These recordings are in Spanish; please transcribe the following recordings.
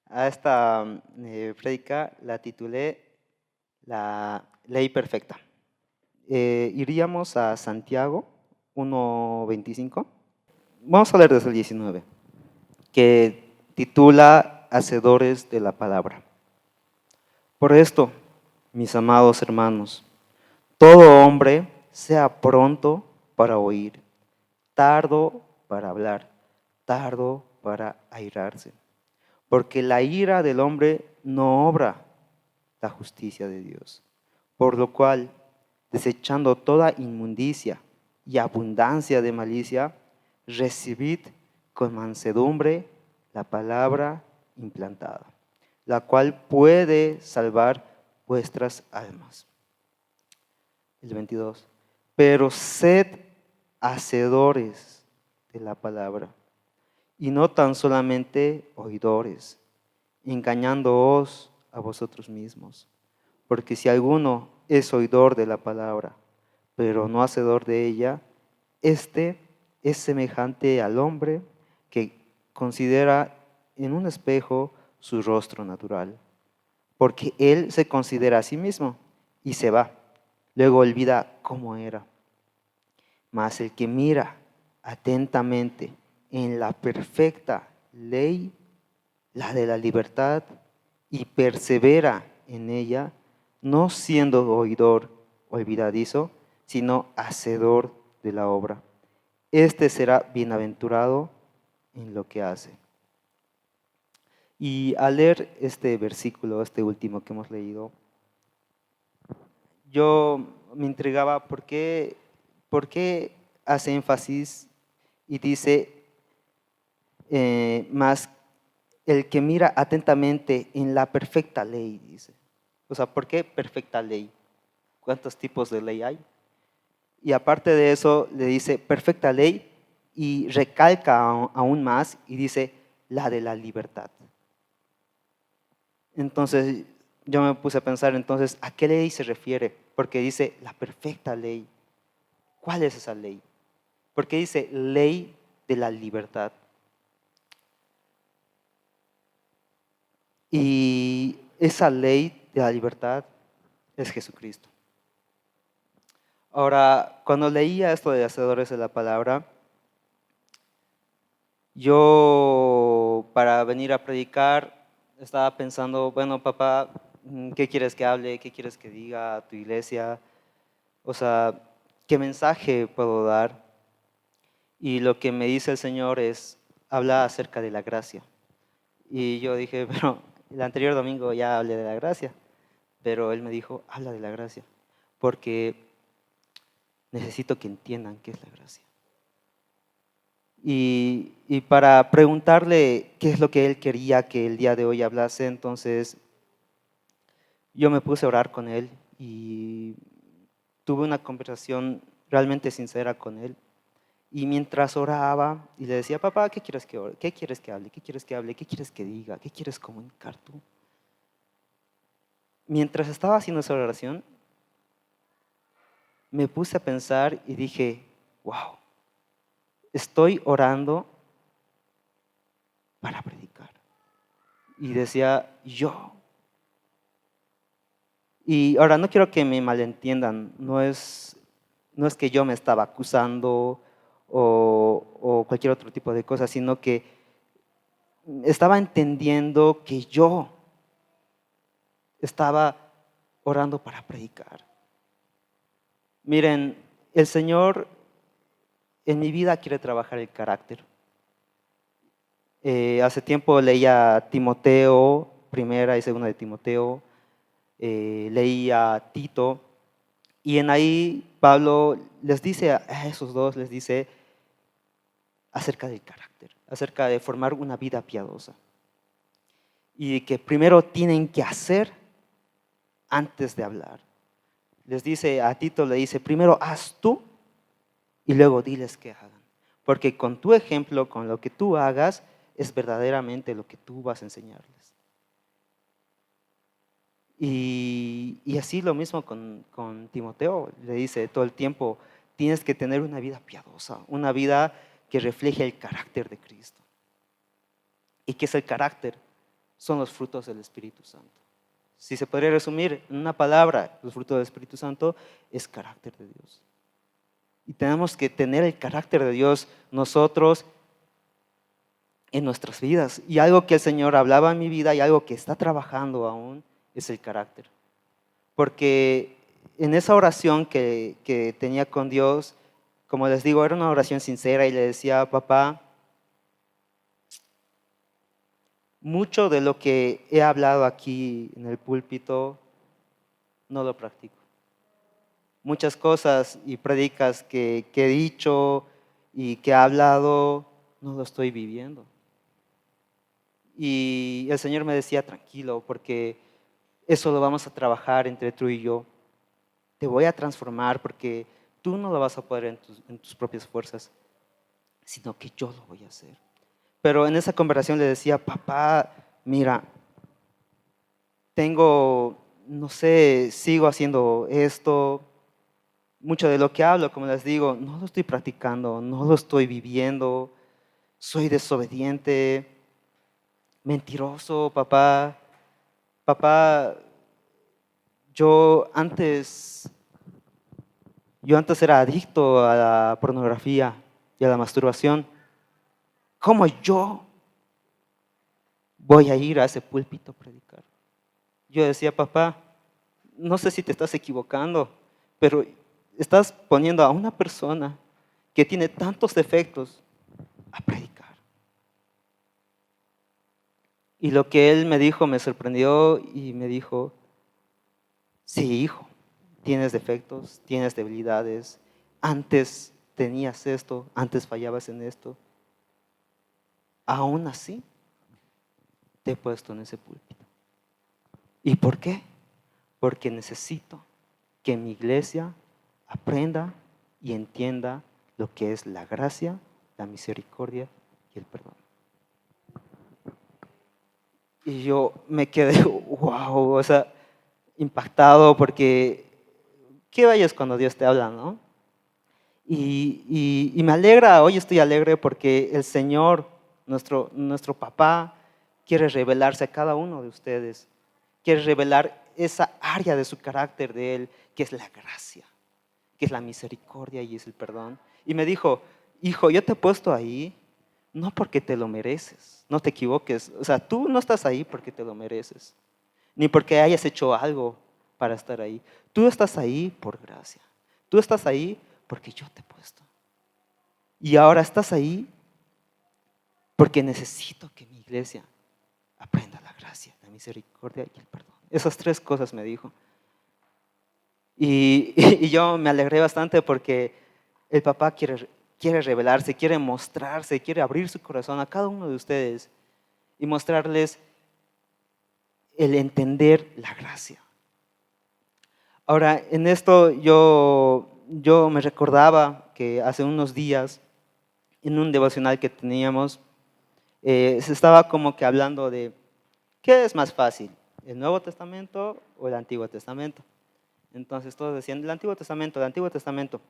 A esta prédica la titulé La Ley Perfecta. Iríamos a Santiago 1:25. Vamos a leer desde el 19, que titula Hacedores de la Palabra. Por esto, mis amados hermanos, todo hombre sea pronto para oír, tardo para hablar, tardo para airarse, porque la ira del hombre no obra la justicia de Dios. Por lo cual, desechando toda inmundicia y abundancia de malicia, recibid con mansedumbre la palabra implantada, la cual puede salvar vuestras almas. El 22. Pero sed hacedores de la palabra, y no tan solamente oidores, engañándoos a vosotros mismos. Porque si alguno es oidor de la palabra, pero no hacedor de ella, este es semejante al hombre que considera en un espejo su rostro natural, porque él se considera a sí mismo y se va, luego olvida cómo era. Mas el que mira atentamente en la perfecta ley, la de la libertad, y persevera en ella, no siendo oidor olvidadizo, sino hacedor de la obra, este será bienaventurado en lo que hace. Y al leer este versículo, este último que hemos leído, yo me intrigaba por qué hace énfasis y dice, más el que mira atentamente en la perfecta ley, dice. O sea, ¿por qué perfecta ley? ¿Cuántos tipos de ley hay? Y aparte de eso, le dice perfecta ley y recalca aún más y dice la de la libertad. Entonces, yo me puse a pensar, entonces, ¿a qué ley se refiere? Porque dice la perfecta ley. ¿Cuál es esa ley? Porque dice ley de la libertad. Y esa ley de la libertad es Jesucristo. Ahora, cuando leía esto de hacedores de la palabra, yo para venir a predicar estaba pensando, bueno, papá, ¿qué quieres que hable? ¿Qué quieres que diga a tu iglesia? O sea, ¿qué mensaje puedo dar? Y lo que me dice el Señor es, habla acerca de la gracia. Y yo dije, pero el anterior domingo ya hablé de la gracia, pero Él me dijo, habla de la gracia, porque necesito que entiendan qué es la gracia. Y para preguntarle qué es lo que Él quería que el día de hoy hablase, entonces yo me puse a orar con Él y tuve una conversación realmente sincera con Él. Y mientras oraba y le decía, papá, ¿qué quieres que ore? ¿Qué quieres que hable? ¿Qué quieres que hable? ¿Qué quieres que diga? ¿Qué quieres comunicar tú? Mientras estaba haciendo esa oración, me puse a pensar y dije, wow, estoy orando para predicar. Y decía, yo. Y ahora no quiero que me malentiendan, no es que yo me estaba acusando o cualquier otro tipo de cosa, sino que estaba entendiendo que yo estaba orando para predicar. Miren, el Señor en mi vida quiere trabajar el carácter. Hace tiempo leía Timoteo, primera y segunda de Timoteo, leía Tito, y en ahí Pablo les dice a esos dos, les dice acerca del carácter, acerca de formar una vida piadosa. Y que primero tienen que hacer antes de hablar. Les dice, a Tito le dice, primero haz tú y luego diles que hagan. Porque con tu ejemplo, con lo que tú hagas, es verdaderamente lo que tú vas a enseñarles. Y así lo mismo con Timoteo, le dice todo el tiempo, tienes que tener una vida piadosa, una vida que refleje el carácter de Cristo. ¿Y qué es el carácter? son los frutos del Espíritu Santo. Si se podría resumir en una palabra, los frutos del Espíritu Santo es carácter de Dios. Y tenemos que tener el carácter de Dios nosotros en nuestras vidas. Y algo que el Señor hablaba en mi vida y algo que está trabajando aún es el carácter. Porque en esa oración que tenía con Dios, como les digo, era una oración sincera y le decía, papá, mucho de lo que he hablado aquí en el púlpito no lo practico. Muchas cosas y predicas que he dicho y que he hablado, no lo estoy viviendo. Y el Señor me decía, tranquilo, porque eso lo vamos a trabajar entre tú y yo. Te voy a transformar porque tú no lo vas a poder en tus propias fuerzas, sino que yo lo voy a hacer. Pero en esa conversación le decía, papá, mira, no sé, sigo haciendo esto. Mucho de lo que hablo, como les digo, no lo estoy practicando, no lo estoy viviendo. Soy desobediente, mentiroso, papá. Papá, yo antes era adicto a la pornografía y a la masturbación. ¿Cómo yo voy a ir a ese púlpito a predicar? Yo decía, papá, no sé si te estás equivocando, pero estás poniendo a una persona que tiene tantos defectos a predicar. Y lo que él me dijo me sorprendió y me dijo, sí, hijo, tienes defectos, tienes debilidades, antes tenías esto, antes fallabas en esto. Aún así, te he puesto en ese púlpito. ¿Y por qué? Porque necesito que mi iglesia aprenda y entienda lo que es la gracia, la misericordia y el perdón. Y yo me quedé, wow, o sea, impactado porque qué bello es cuando Dios te habla, ¿no? Y me alegra, hoy estoy alegre porque el Señor, nuestro papá, quiere revelarse a cada uno de ustedes. Quiere revelar esa área de su carácter de Él, que es la gracia, que es la misericordia y es el perdón. Y me dijo, hijo, yo te he puesto ahí no porque te lo mereces, no te equivoques. O sea, tú no estás ahí porque te lo mereces, ni porque hayas hecho algo para estar ahí. Tú estás ahí por gracia. Tú estás ahí porque yo te he puesto. Y ahora estás ahí porque necesito que mi iglesia aprenda la gracia, la misericordia y el perdón. Esas tres cosas me dijo. Y yo me alegré bastante porque el papá quiere revelarse, quiere mostrarse, quiere abrir su corazón a cada uno de ustedes y mostrarles el entender la gracia. Ahora, en esto yo me recordaba que hace unos días, en un devocional que teníamos, se estaba como que hablando de ¿qué es más fácil? ¿El Nuevo Testamento o el Antiguo Testamento? Entonces todos decían, el Antiguo Testamento, el Antiguo Testamento.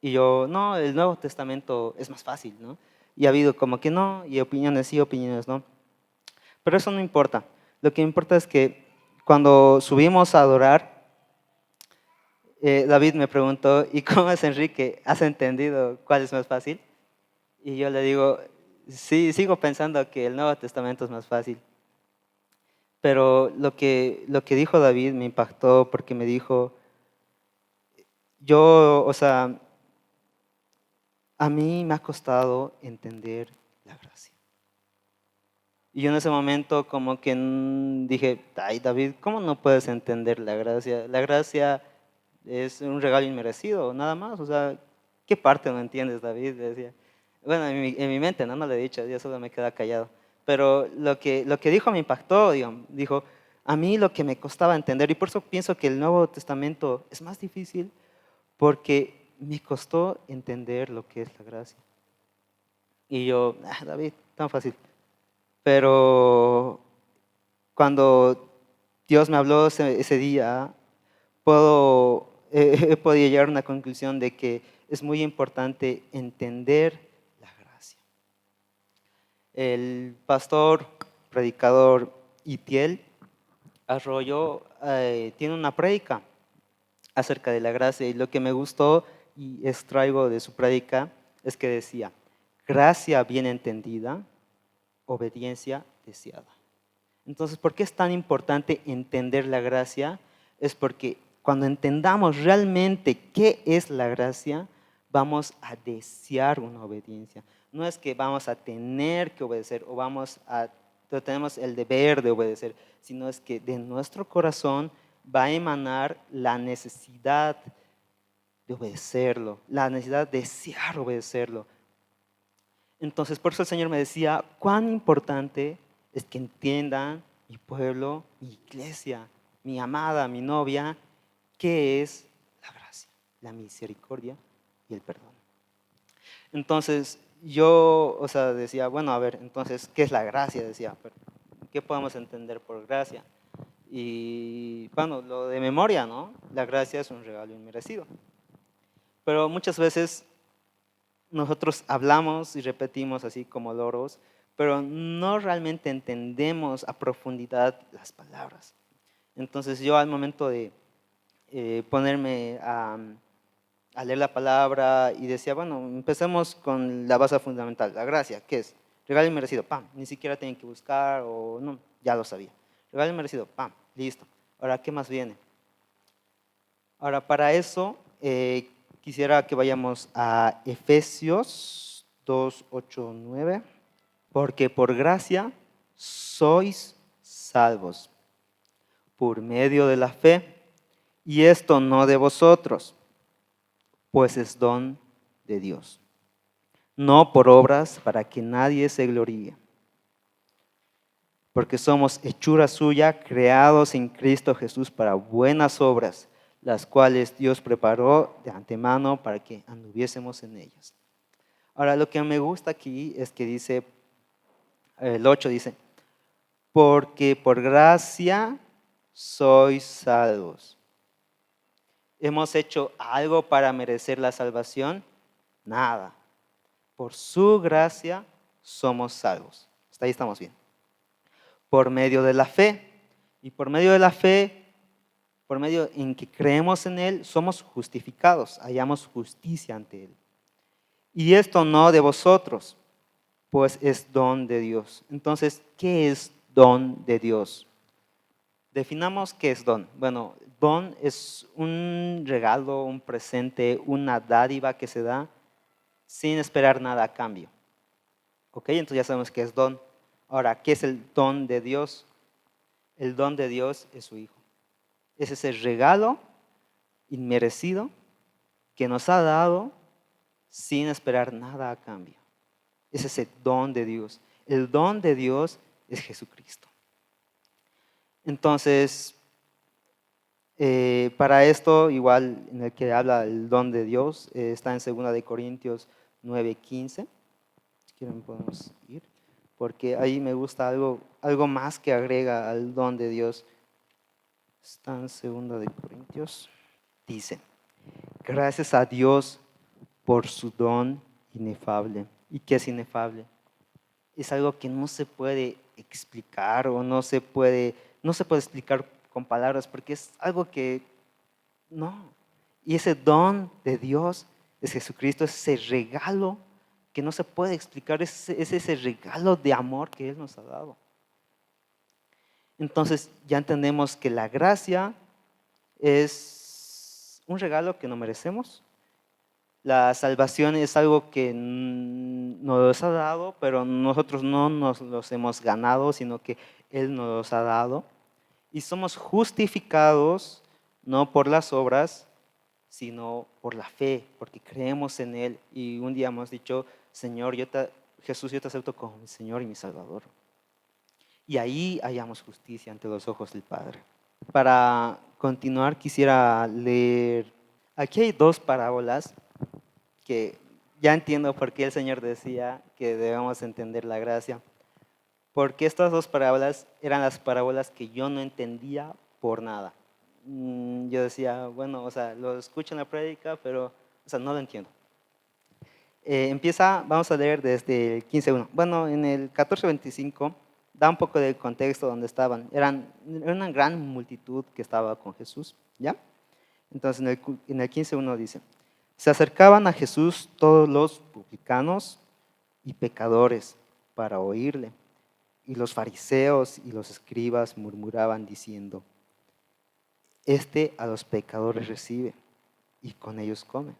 Y yo, no, el Nuevo Testamento es más fácil, ¿no? Y ha habido como que no, y opiniones sí, opiniones no. Pero eso no importa. Lo que importa es que cuando subimos a adorar, David me preguntó, ¿y cómo es, Enrique? ¿Has entendido cuál es más fácil? Y yo le digo, sí, sigo pensando que el Nuevo Testamento es más fácil. Pero lo que dijo David me impactó porque me dijo, o sea, a mí me ha costado entender la gracia. Y yo en ese momento como que dije, ay David, ¿cómo no puedes entender la gracia? La gracia es un regalo inmerecido, nada más. O sea, ¿qué parte no entiendes, David? Decía. Bueno, en mi mente no le he dicho, yo solo me quedé callado. Pero lo que dijo me impactó, digamos. Dijo, a mí lo que me costaba entender, y por eso pienso que el Nuevo Testamento es más difícil, porque me costó entender lo que es la gracia. Y yo, David, tan fácil. Pero cuando Dios me habló ese día, he podido llegar a una conclusión de que es muy importante entender la gracia. El pastor predicador Itiel Arroyo tiene una prédica acerca de la gracia, y lo que me gustó y extraigo de su prédica es que decía: gracia bien entendida, obediencia deseada. Entonces, ¿por qué es tan importante entender la gracia? Es porque cuando entendamos realmente qué es la gracia, vamos a desear una obediencia. No es que vamos a tener que obedecer o tenemos el deber de obedecer, sino es que de nuestro corazón va a emanar la necesidad de obedecerlo, la necesidad de desear obedecerlo. Entonces, por eso el Señor me decía, cuán importante es que entiendan mi pueblo, mi iglesia, mi amada, mi novia, qué es la gracia, la misericordia y el perdón. Entonces, yo, decía, bueno, a ver, entonces, ¿qué es la gracia? Decía, ¿qué podemos entender por gracia? Y, bueno, lo de memoria, ¿no? La gracia es un regalo inmerecido. Pero muchas veces nosotros hablamos y repetimos así como loros, pero no realmente entendemos a profundidad las palabras. Entonces yo al momento de ponerme a leer la palabra y decía, bueno, empecemos con la base fundamental, la gracia, ¿qué es? Regalo inmerecido, pam, ni siquiera tienen que buscar o no, ya lo sabía. Regalo inmerecido, pam, listo. Ahora, ¿qué más viene? Ahora, para eso, quisiera que vayamos a Efesios 2, 8, 9. Porque por gracia sois salvos por medio de la fe, y esto no de vosotros, pues es don de Dios, no por obras para que nadie se gloríe. Porque somos hechura suya, creados en Cristo Jesús para buenas obras, las cuales Dios preparó de antemano para que anduviésemos en ellas. Ahora, lo que me gusta aquí es que dice, el 8 dice, porque por gracia sois salvos. ¿Hemos hecho algo para merecer la salvación? Nada. Por su gracia somos salvos. Hasta ahí estamos bien. Por medio de la fe. Y por medio de la fe, por medio en que creemos en Él, somos justificados, hallamos justicia ante Él. Y esto no de vosotros, pues es don de Dios. Entonces, ¿qué es don de Dios? Definamos qué es don. Bueno, don es un regalo, un presente, una dádiva que se da sin esperar nada a cambio. ¿Ok? Entonces ya sabemos qué es don. Ahora, ¿qué es el don de Dios? El don de Dios es su Hijo. Es ese regalo inmerecido que nos ha dado sin esperar nada a cambio. Es ese don de Dios. El don de Dios es Jesucristo. Entonces, para esto, igual en el que habla el don de Dios, está en 2 Corintios 9:15. Si quieren podemos ir, porque ahí me gusta algo más que agrega al don de Dios. Está en 2 Corintios. Dice, gracias a Dios por su don inefable. ¿Y qué es inefable? Es algo que no se puede explicar o no se puede explicar con palabras, porque es algo que no. Y ese don de Dios es Jesucristo, es ese regalo que no se puede explicar, es ese regalo de amor que Él nos ha dado. Entonces ya entendemos que la gracia es un regalo que no merecemos. La salvación es algo que nos ha dado, pero nosotros no nos los hemos ganado, sino que Él nos los ha dado. Y somos justificados no por las obras, sino por la fe, porque creemos en Él. Y un día hemos dicho, Señor, Jesús, yo te acepto como mi Señor y mi Salvador. Y ahí hallamos justicia ante los ojos del Padre. Para continuar, quisiera leer. Aquí hay dos parábolas que ya entiendo por qué el Señor decía que debemos entender la gracia. Porque estas dos parábolas eran las parábolas que yo no entendía por nada. Yo decía, bueno, lo escucho en la prédica, pero no lo entiendo. Vamos a leer desde el 15:1. Bueno, en el 14:25 Da un poco de contexto donde estaban. Era una gran multitud que estaba con Jesús, ¿ya? Entonces en el 15:1 dice, se acercaban a Jesús todos los publicanos y pecadores para oírle. Y los fariseos y los escribas murmuraban diciendo, este a los pecadores recibe y con ellos come.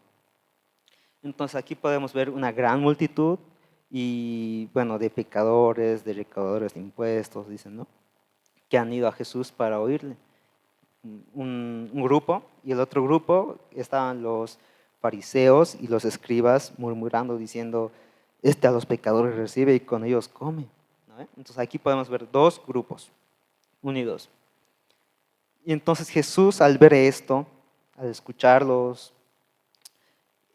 Entonces aquí podemos ver una gran multitud y bueno, de pecadores, de recaudadores de impuestos, dicen, ¿no? Que han ido a Jesús para oírle. Un grupo, y el otro grupo estaban los fariseos y los escribas murmurando diciendo, este a los pecadores recibe y con ellos come, ¿no? Entonces aquí podemos ver dos grupos unidos. Y entonces Jesús, al ver esto, al escucharlos,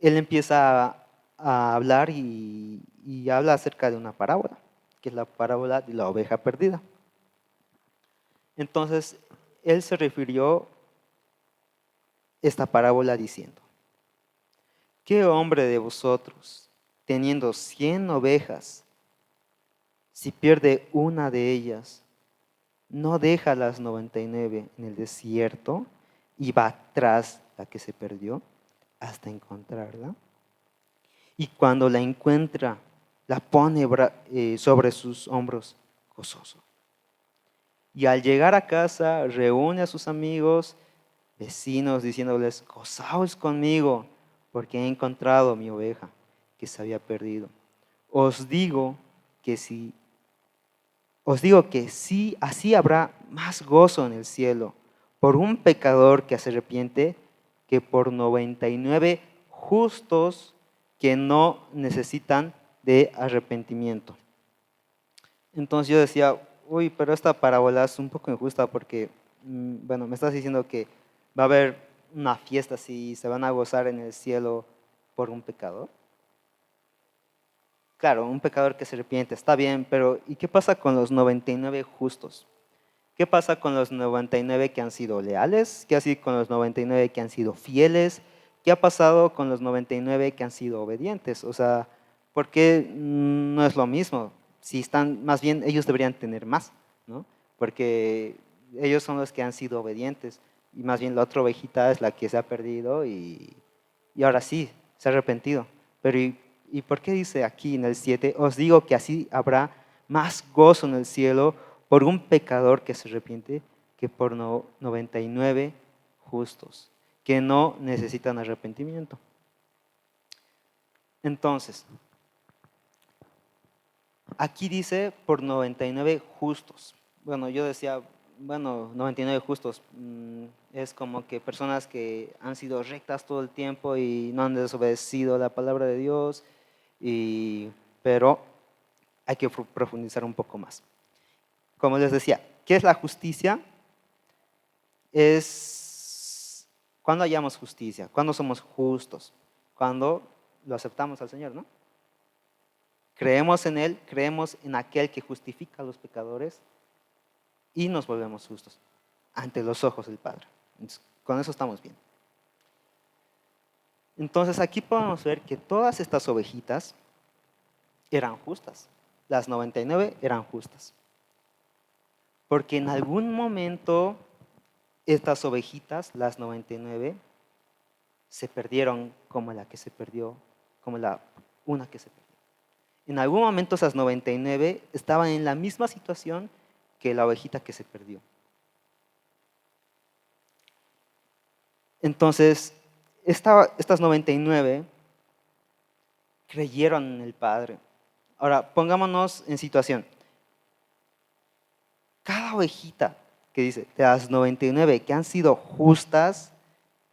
él empieza a hablar y habla acerca de una parábola, que es la parábola de la oveja perdida. Entonces, él se refirió esta parábola diciendo, ¿qué hombre de vosotros, teniendo 100 ovejas, si pierde una de ellas, no deja las 99 en el desierto y va tras la que se perdió hasta encontrarla? Y cuando la encuentra, la pone sobre sus hombros gozoso. Y al llegar a casa, reúne a sus amigos, vecinos, diciéndoles, gozaos conmigo, porque he encontrado mi oveja que se había perdido. Os digo que sí, así habrá más gozo en el cielo por un pecador que se arrepiente que por 99 justos que no necesitan de arrepentimiento. Entonces yo decía, uy, pero esta parábola es un poco injusta porque, bueno, me estás diciendo que va a haber una fiesta si se van a gozar en el cielo por un pecador. Claro, un pecador que se arrepiente, está bien, pero ¿y qué pasa con los 99 justos? ¿Qué pasa con los 99 que han sido leales? ¿Qué pasa con los 99 que han sido fieles? ¿Qué ha pasado con los 99 que han sido obedientes? O sea, ¿por qué no es lo mismo? Si están, más bien ellos deberían tener más, ¿no? Porque ellos son los que han sido obedientes y más bien la otra ovejita es la que se ha perdido y ahora sí, se ha arrepentido. Pero ¿y por qué dice aquí en el 7? Os digo que así habrá más gozo en el cielo por un pecador que se arrepiente que por 99 justos, que no necesitan arrepentimiento. Entonces, aquí dice por 99 justos. Bueno, yo decía, bueno, 99 justos es como que personas que han sido rectas todo el tiempo y no han desobedecido la palabra de Dios, pero hay que profundizar un poco más. Como les decía, ¿qué es la justicia? Es cuando hallamos justicia, cuando somos justos, cuando lo aceptamos al Señor, ¿no? Creemos en Él, creemos en aquel que justifica a los pecadores y nos volvemos justos ante los ojos del Padre. Entonces, con eso estamos bien. Entonces aquí podemos ver que todas estas ovejitas eran justas. Las 99 eran justas. Porque en algún momento estas ovejitas, las 99, se perdieron como la que se perdió, como una que se perdió. En algún momento esas 99 estaban en la misma situación que la ovejita que se perdió. Entonces, estas 99 creyeron en el Padre. Ahora, pongámonos en situación. Cada ovejita que dice, de las 99 que han sido justas,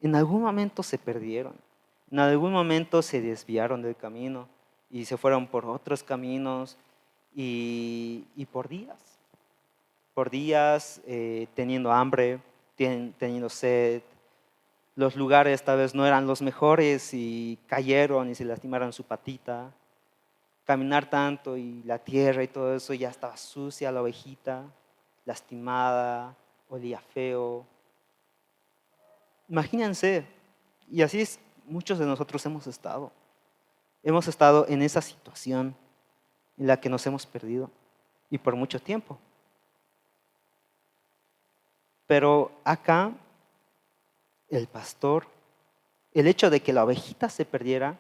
en algún momento se perdieron. En algún momento se desviaron del camino y se fueron por otros caminos y por días teniendo hambre, teniendo sed. Los lugares tal vez no eran los mejores y cayeron y se lastimaron su patita. Caminar tanto y la tierra y todo eso, ya estaba sucia la ovejita, lastimada, olía feo. Imagínense, y así es, muchos de nosotros hemos estado en esa situación en la que nos hemos perdido. y por mucho tiempo. Pero acá el pastor, el hecho de que la ovejita se perdiera,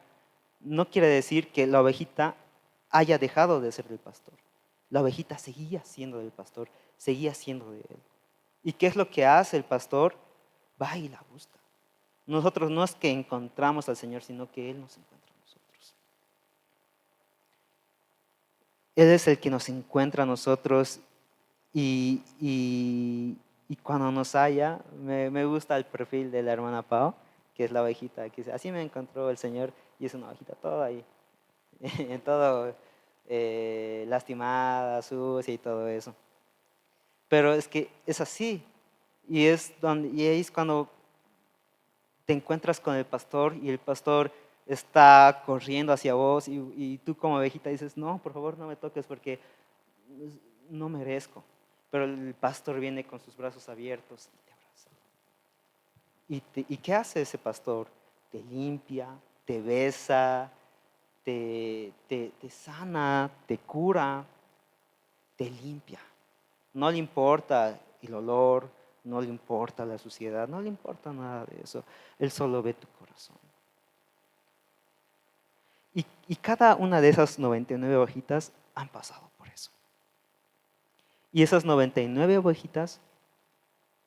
no quiere decir que la ovejita haya dejado de ser del pastor. La ovejita seguía siendo del pastor, seguía siendo de él. ¿Y qué es lo que hace el pastor? Va y la busca. Nosotros no es que encontramos al Señor, sino que Él nos encuentra a nosotros. Él es el que nos encuentra a nosotros y cuando nos halla, me gusta el perfil de la hermana Pau, que es la ovejita, que dice, así me encontró el Señor, y es una ovejita toda ahí, en todo lastimada, sucia y todo eso. Pero es que es así, y ahí es cuando te encuentras con el pastor y el pastor está corriendo hacia vos y tú como ovejita dices, no, por favor no me toques porque no merezco. Pero el pastor viene con sus brazos abiertos y te abraza. ¿Y qué hace ese pastor? Te limpia, te besa, te sana, te cura, te limpia. No le importa el olor, no le importa la suciedad, no le importa nada de eso. Él solo ve tu corazón. Y cada una de esas 99 ovejitas han pasado por eso. Y esas 99 ovejitas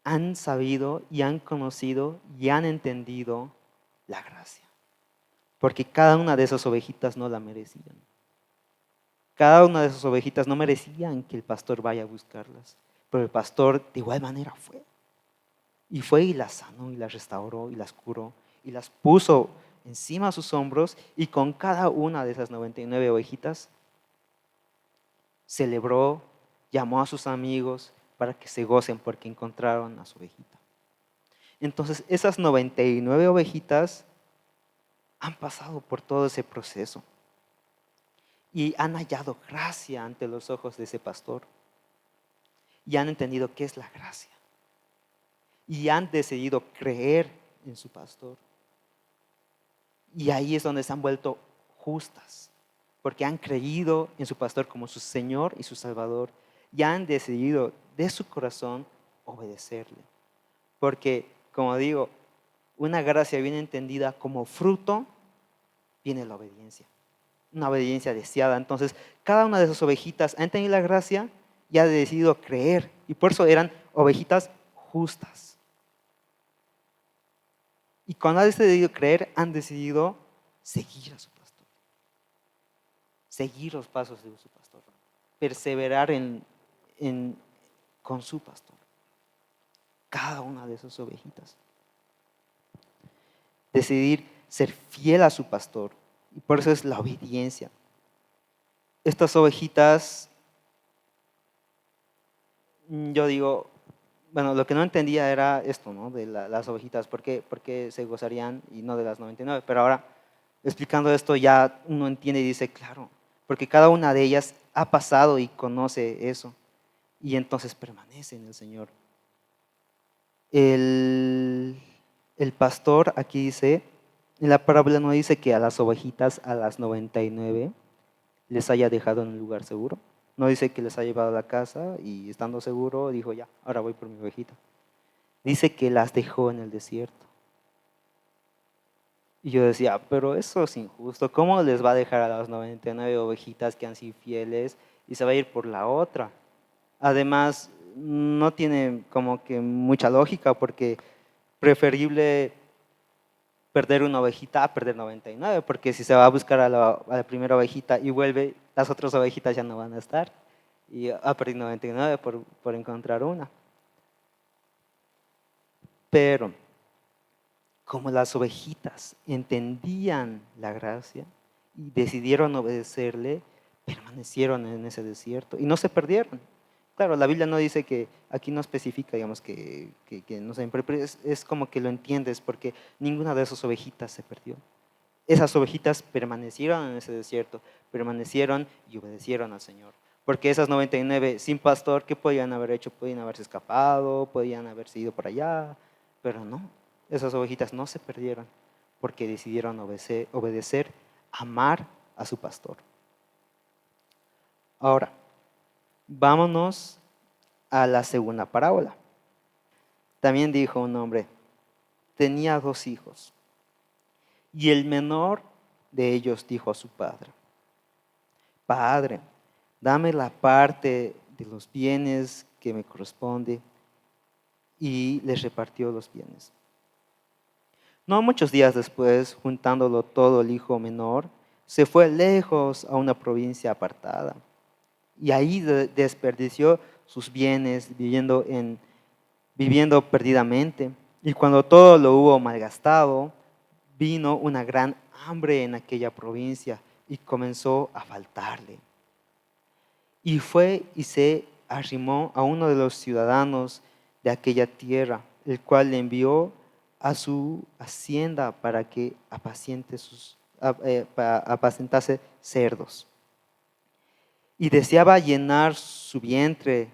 han sabido y han conocido y han entendido la gracia. Porque cada una de esas ovejitas no la merecían. Cada una de esas ovejitas no merecían que el pastor vaya a buscarlas. Pero el pastor de igual manera fue. Y fue y las sanó y las restauró y las curó y las puso encima de sus hombros y con cada una de esas 99 ovejitas celebró, llamó a sus amigos para que se gocen porque encontraron a su ovejita. Entonces esas 99 ovejitas han pasado por todo ese proceso y han hallado gracia ante los ojos de ese pastor y han entendido qué es la gracia y han decidido creer en su pastor. Y ahí es donde se han vuelto justas, porque han creído en su pastor como su Señor y su Salvador y han decidido de su corazón obedecerle. Porque, como digo, una gracia bien entendida como fruto, viene la obediencia, una obediencia deseada. Entonces, cada una de esas ovejitas ha entendido la gracia y ha decidido creer, y por eso eran ovejitas justas. Y cuando han decidido creer, han decidido seguir a su pastor, seguir los pasos de su pastor, perseverar con su pastor. Cada una de esas ovejitas. Decidir ser fiel a su pastor. Y por eso es la obediencia. Estas ovejitas, yo digo, bueno, lo que no entendía era esto, ¿no? De las ovejitas, ¿por qué se gozarían y no de las 99? Pero ahora, explicando esto, ya uno entiende y dice, claro, porque cada una de ellas ha pasado y conoce eso. Y entonces permanece en el Señor. El pastor aquí dice, en la parábola no dice que a las ovejitas, a las 99, les haya dejado en un lugar seguro. No dice que les haya llevado a la casa y estando seguro dijo, ya, ahora voy por mi ovejita. Dice que las dejó en el desierto. Y yo decía, pero eso es injusto. ¿Cómo les va a dejar a las 99 ovejitas que han sido fieles y se va a ir por la otra? Además, no tiene como que mucha lógica porque preferible perder una ovejita a perder 99, porque si se va a buscar a la primera ovejita y vuelve, las otras ovejitas ya no van a estar y ha perdido 99 por encontrar una. Pero como las ovejitas entendían la gracia y decidieron obedecerle, permanecieron en ese desierto y no se perdieron. Claro, la Biblia no dice que, aquí no especifica, digamos, que no se pero es como que lo entiendes, porque ninguna de esas ovejitas se perdió. Esas ovejitas permanecieron en ese desierto, permanecieron y obedecieron al Señor. Porque esas 99 sin pastor, ¿qué podían haber hecho? Podían haberse escapado, podían haberse ido por allá, pero no, esas ovejitas no se perdieron porque decidieron obedecer, amar a su pastor. Ahora, Vámonos a la segunda parábola. También dijo un hombre, tenía 2 hijos, y el menor de ellos dijo a su padre, Padre, dame la parte de los bienes que me corresponde, y les repartió los bienes. No muchos días después, juntándolo todo, el hijo menor se fue lejos a una provincia apartada, y ahí desperdició sus bienes viviendo perdidamente. Y cuando todo lo hubo malgastado, vino una gran hambre en aquella provincia y comenzó a faltarle. Y fue y se arrimó a uno de los ciudadanos de aquella tierra, el cual le envió a su hacienda para que apacentase cerdos. Y deseaba llenar su vientre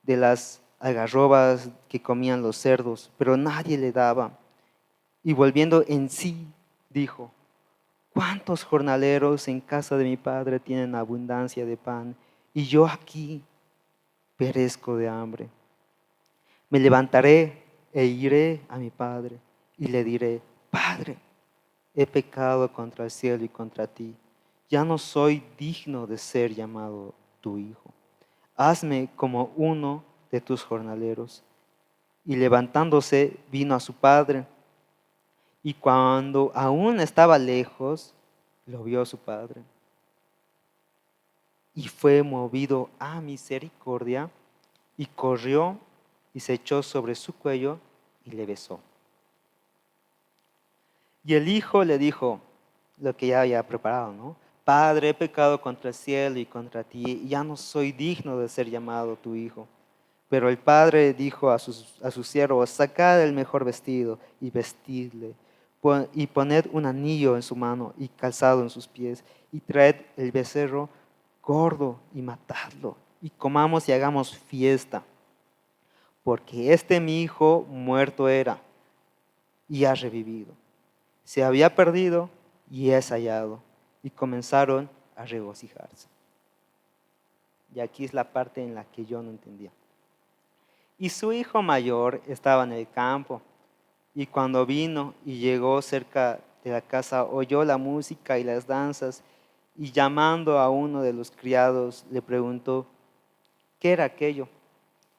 de las algarrobas que comían los cerdos, pero nadie le daba. Y volviendo en sí, dijo, ¿cuántos jornaleros en casa de mi padre tienen abundancia de pan? Y yo aquí perezco de hambre. Me levantaré e iré a mi padre y le diré, Padre, he pecado contra el cielo y contra ti. Ya no soy digno de ser llamado tu hijo. Hazme como uno de tus jornaleros. Y levantándose vino a su padre. Y cuando aún estaba lejos, lo vio su padre. Y fue movido a misericordia y corrió y se echó sobre su cuello y le besó. Y el hijo le dijo lo que ya había preparado, ¿no? Padre, he pecado contra el cielo y contra ti, y ya no soy digno de ser llamado tu hijo. Pero el padre dijo a sus siervos, sacad el mejor vestido y vestidle, y poned un anillo en su mano y calzado en sus pies, y traed el becerro gordo y matadlo, y comamos y hagamos fiesta. Porque este mi hijo muerto era y ha revivido. Se había perdido y es hallado. Y comenzaron a regocijarse. Y aquí es la parte en la que yo no entendía. Y su hijo mayor estaba en el campo, y cuando vino y llegó cerca de la casa, oyó la música y las danzas, y llamando a uno de los criados, le preguntó, ¿qué era aquello?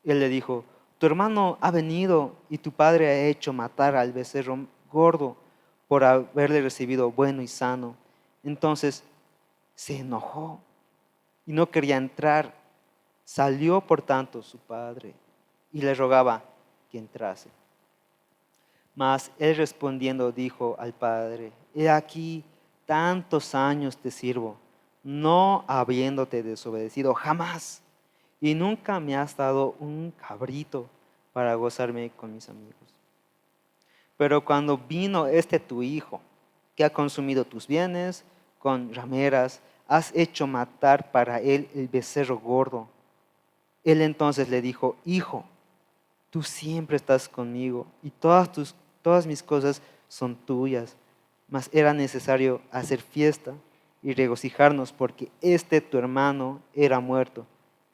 Él le dijo, tu hermano ha venido y tu padre ha hecho matar al becerro gordo por haberle recibido bueno y sano. Entonces se enojó y no quería entrar. Salió por tanto su padre y le rogaba que entrase. Mas él respondiendo dijo al padre, he aquí, tantos años te sirvo, no habiéndote desobedecido jamás, y nunca me has dado un cabrito para gozarme con mis amigos. Pero cuando vino este tu hijo, que ha consumido tus bienes con rameras, has hecho matar para él el becerro gordo. Él entonces le dijo, hijo, tú siempre estás conmigo y todas mis cosas son tuyas, mas era necesario hacer fiesta y regocijarnos porque este tu hermano era muerto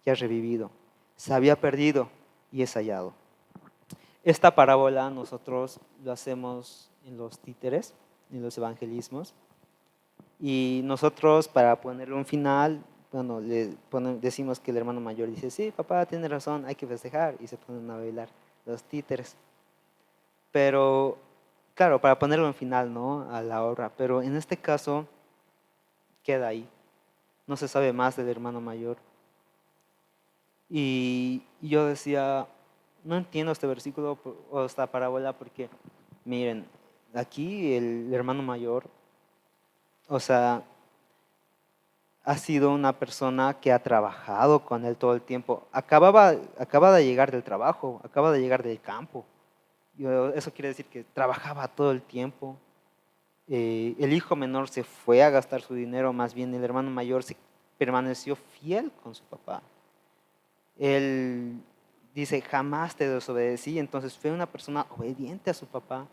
y ha revivido, se había perdido y es hallado. Esta parábola nosotros lo hacemos en los títeres, en los evangelismos, y nosotros para ponerle un final, bueno, decimos que el hermano mayor dice, sí, papá tiene razón, hay que festejar, y se ponen a bailar los títeres. Pero, claro, para ponerle un final, ¿no?, a la obra, pero en este caso queda ahí, no se sabe más del hermano mayor. Y yo decía, no entiendo este versículo o esta parábola porque, miren, aquí el hermano mayor, o sea, ha sido una persona que ha trabajado con él todo el tiempo. Acaba de llegar del trabajo, acaba de llegar del campo. Eso quiere decir que trabajaba todo el tiempo. El hijo menor se fue a gastar su dinero, más bien el hermano mayor permaneció fiel con su papá. Él dice, jamás te desobedecí, entonces fue una persona obediente a su papá.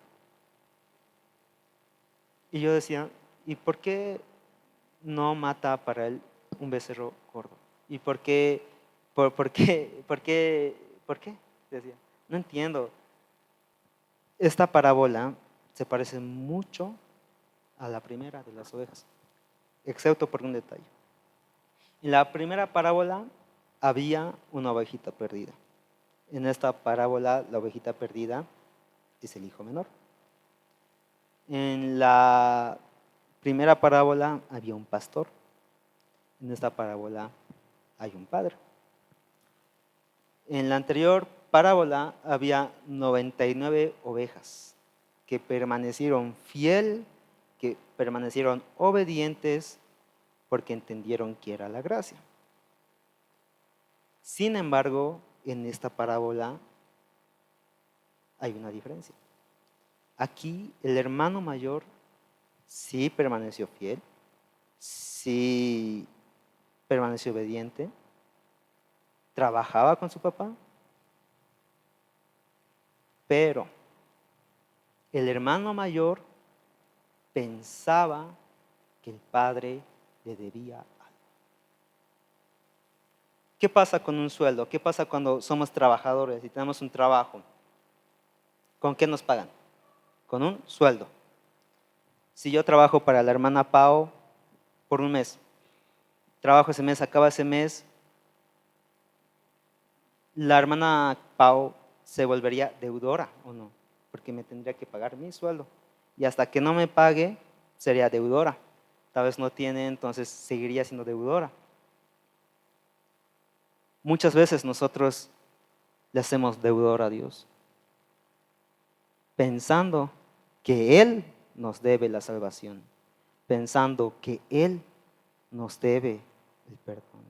Y yo decía, ¿y por qué no mata para él un becerro gordo? ¿Y por qué ¿Por qué? ¿Por qué? ¿Por qué? Decía, no entiendo. Esta parábola se parece mucho a la primera de las ovejas, excepto por un detalle. En la primera parábola había una ovejita perdida. En esta parábola, la ovejita perdida es el hijo menor. En la primera parábola había un pastor. En esta parábola hay un padre. En la anterior parábola había 99 ovejas que permanecieron fiel, que permanecieron obedientes porque entendieron que era la gracia. Sin embargo, en esta parábola hay una diferencia. Aquí el hermano mayor sí permaneció fiel, sí permaneció obediente, trabajaba con su papá, pero el hermano mayor pensaba que el padre le debía algo. ¿Qué pasa con un sueldo? ¿Qué pasa cuando somos trabajadores y tenemos un trabajo? ¿Con qué nos pagan? Con un sueldo. Si yo trabajo para la hermana Pao por un mes, trabajo ese mes, acaba ese mes, la hermana Pao se volvería deudora o no, porque me tendría que pagar mi sueldo. Y hasta que no me pague, sería deudora. Tal vez no tiene, entonces seguiría siendo deudora. Muchas veces nosotros le hacemos deudor a Dios, pensando que Él nos debe la salvación, pensando que Él nos debe el perdón,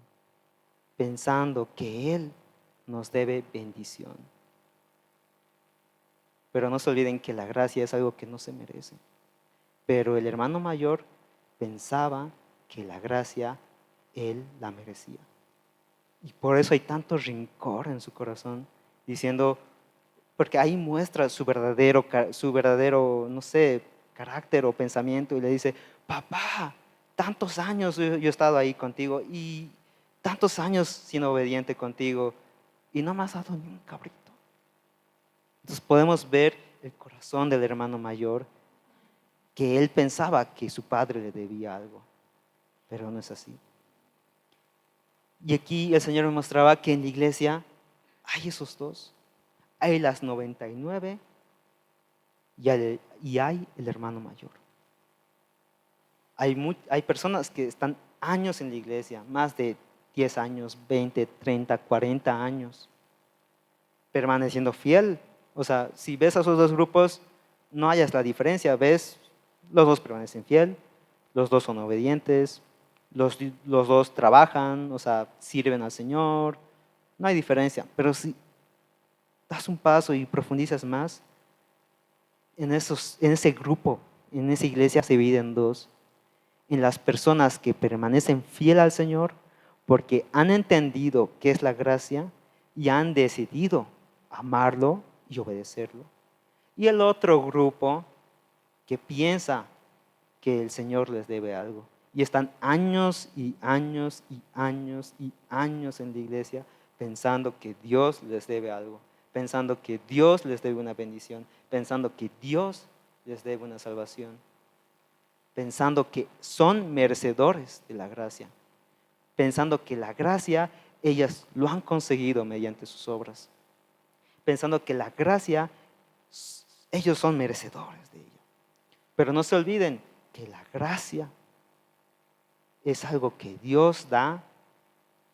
pensando que Él nos debe bendición. Pero no se olviden que la gracia es algo que no se merece. Pero el hermano mayor pensaba que la gracia él la merecía. Y por eso hay tanto rencor en su corazón, diciendo, porque ahí muestra su verdadero, no sé, carácter o pensamiento y le dice, papá, tantos años yo he estado ahí contigo y tantos años siendo obediente contigo y no me has dado ni un cabrito. Entonces podemos ver el corazón del hermano mayor, que él pensaba que su padre le debía algo, pero no es así. Y aquí el Señor me mostraba que en la iglesia hay esos dos. Hay las 99 y hay el hermano mayor. Hay personas que están años en la iglesia, más de 10 años, 20, 30, 40 años, permaneciendo fiel. O sea, si ves a esos dos grupos, no hayas la diferencia. Ves, los dos permanecen fiel, los dos son obedientes, los dos trabajan, o sea, sirven al Señor. No hay diferencia. Pero si das un paso y profundizas más, en ese grupo, en esa iglesia se divide en dos. En las personas que permanecen fiel al Señor porque han entendido qué es la gracia y han decidido amarlo y obedecerlo. Y el otro grupo que piensa que el Señor les debe algo y están años y años y años y años en la iglesia pensando que Dios les debe algo, pensando que Dios les debe una bendición, pensando que Dios les debe una salvación, pensando que son merecedores de la gracia, pensando que la gracia ellas lo han conseguido mediante sus obras, pensando que la gracia ellos son merecedores de ella. Pero no se olviden que la gracia es algo que Dios da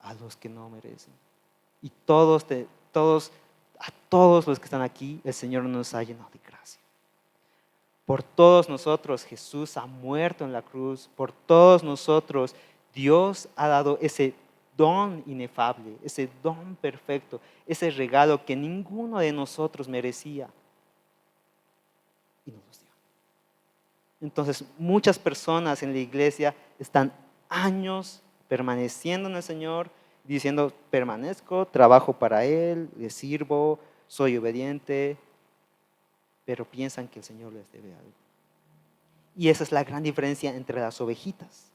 a los que no merecen. Y a todos los que están aquí, el Señor nos ha llenado de gracia. Por todos nosotros Jesús ha muerto en la cruz. Por todos nosotros Dios ha dado ese don inefable, ese don perfecto, ese regalo que ninguno de nosotros merecía. Y nos dio. Entonces, muchas personas en la iglesia están años permaneciendo en el Señor, diciendo, permanezco, trabajo para Él, le sirvo, soy obediente, pero piensan que el Señor les debe algo. Y esa es la gran diferencia entre las ovejitas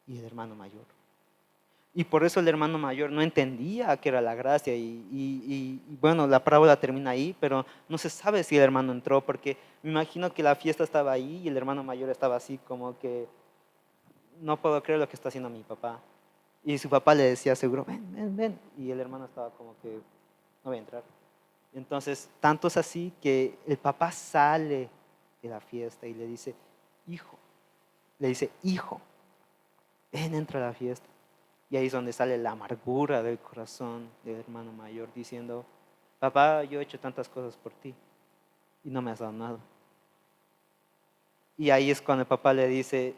y el hermano mayor. Y por eso el hermano mayor no entendía qué era la gracia. Y bueno, la parábola termina ahí, pero no se sabe si el hermano entró, porque me imagino que la fiesta estaba ahí y el hermano mayor estaba así como que no puedo creer lo que está haciendo mi papá. Y su papá le decía seguro, ven, ven, ven. Y el hermano estaba como que no voy a entrar. Entonces, tanto es así que el papá sale de la fiesta y le dice, hijo, ven, entra a la fiesta. Y ahí es donde sale la amargura del corazón del hermano mayor diciendo, papá, yo he hecho tantas cosas por ti y no me has dado nada. Y ahí es cuando el papá le dice,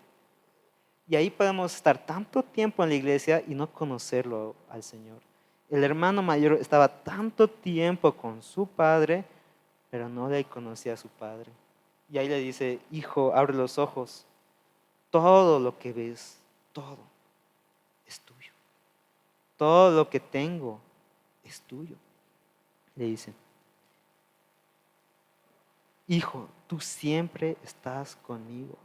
y ahí podemos estar tanto tiempo en la iglesia y no conocerlo al Señor. El hermano mayor estaba tanto tiempo con su padre, pero no le conocía a su padre. Y ahí le dice, hijo, abre los ojos, todo lo que ves, todo es tuyo. Todo lo que tengo es tuyo. Le dice, hijo, tú siempre estás conmigo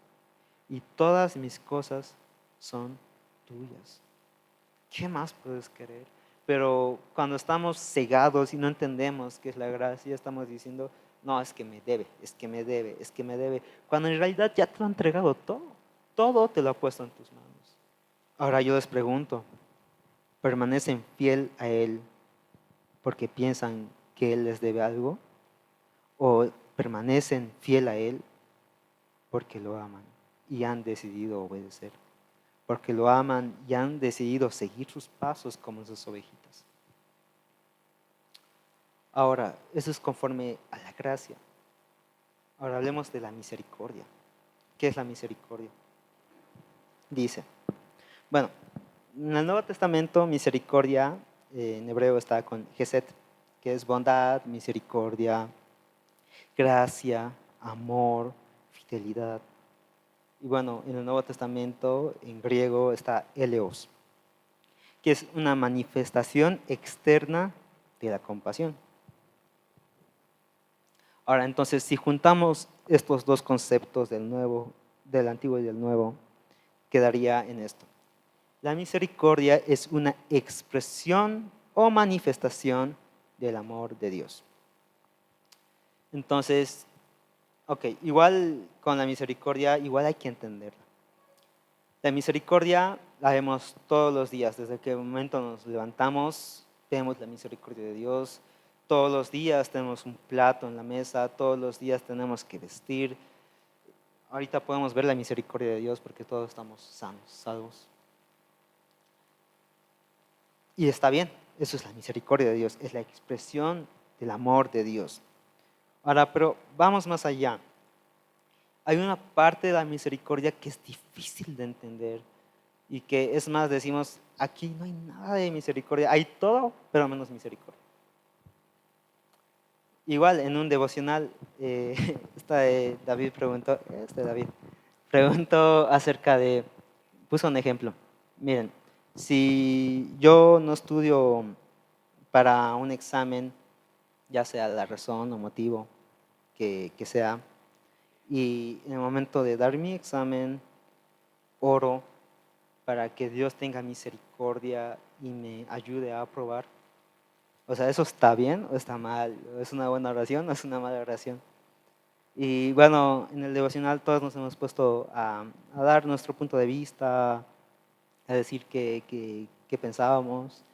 y todas mis cosas son tuyas. ¿Qué más puedes querer? Pero cuando estamos cegados y no entendemos qué es la gracia, estamos diciendo, no, es que me debe, es que me debe, es que me debe. Cuando en realidad ya te lo ha entregado todo. Todo te lo ha puesto en tus manos. Ahora yo les pregunto, ¿permanecen fiel a Él porque piensan que Él les debe algo? ¿O permanecen fiel a Él porque lo aman y han decidido obedecer? Porque lo aman y han decidido seguir sus pasos como sus ovejitas. Ahora, eso es conforme a la gracia. Ahora hablemos de la misericordia. ¿Qué es la misericordia? Dice, bueno, en el Nuevo Testamento misericordia en hebreo está con Gesed, que es bondad, misericordia, gracia, amor, fidelidad. Y bueno, en el Nuevo Testamento en griego está eleos, que es una manifestación externa de la compasión. Ahora, entonces, si juntamos estos dos conceptos del Antiguo y del Nuevo, quedaría en esto. La misericordia es una expresión o manifestación del amor de Dios. Entonces, ok, igual con la misericordia, igual hay que entenderla. La misericordia la vemos todos los días, desde que el momento nos levantamos, vemos la misericordia de Dios. Todos los días tenemos un plato en la mesa, todos los días tenemos que vestir. Ahorita podemos ver la misericordia de Dios porque todos estamos sanos, salvos. Y está bien, eso es la misericordia de Dios, es la expresión del amor de Dios. Ahora, pero vamos más allá. Hay una parte de la misericordia que es difícil de entender y que es más, decimos, aquí no hay nada de misericordia, hay todo, pero menos misericordia. Igual en un devocional, David preguntó acerca de, puso un ejemplo. Miren, si yo no estudio para un examen, ya sea la razón o motivo que sea, y en el momento de dar mi examen, oro para que Dios tenga misericordia y me ayude a aprobar. O sea, ¿eso está bien o está mal? ¿Es una buena oración o es una mala oración? Y bueno, en el devocional todos nos hemos puesto a dar nuestro punto de vista, a decir qué pensábamos.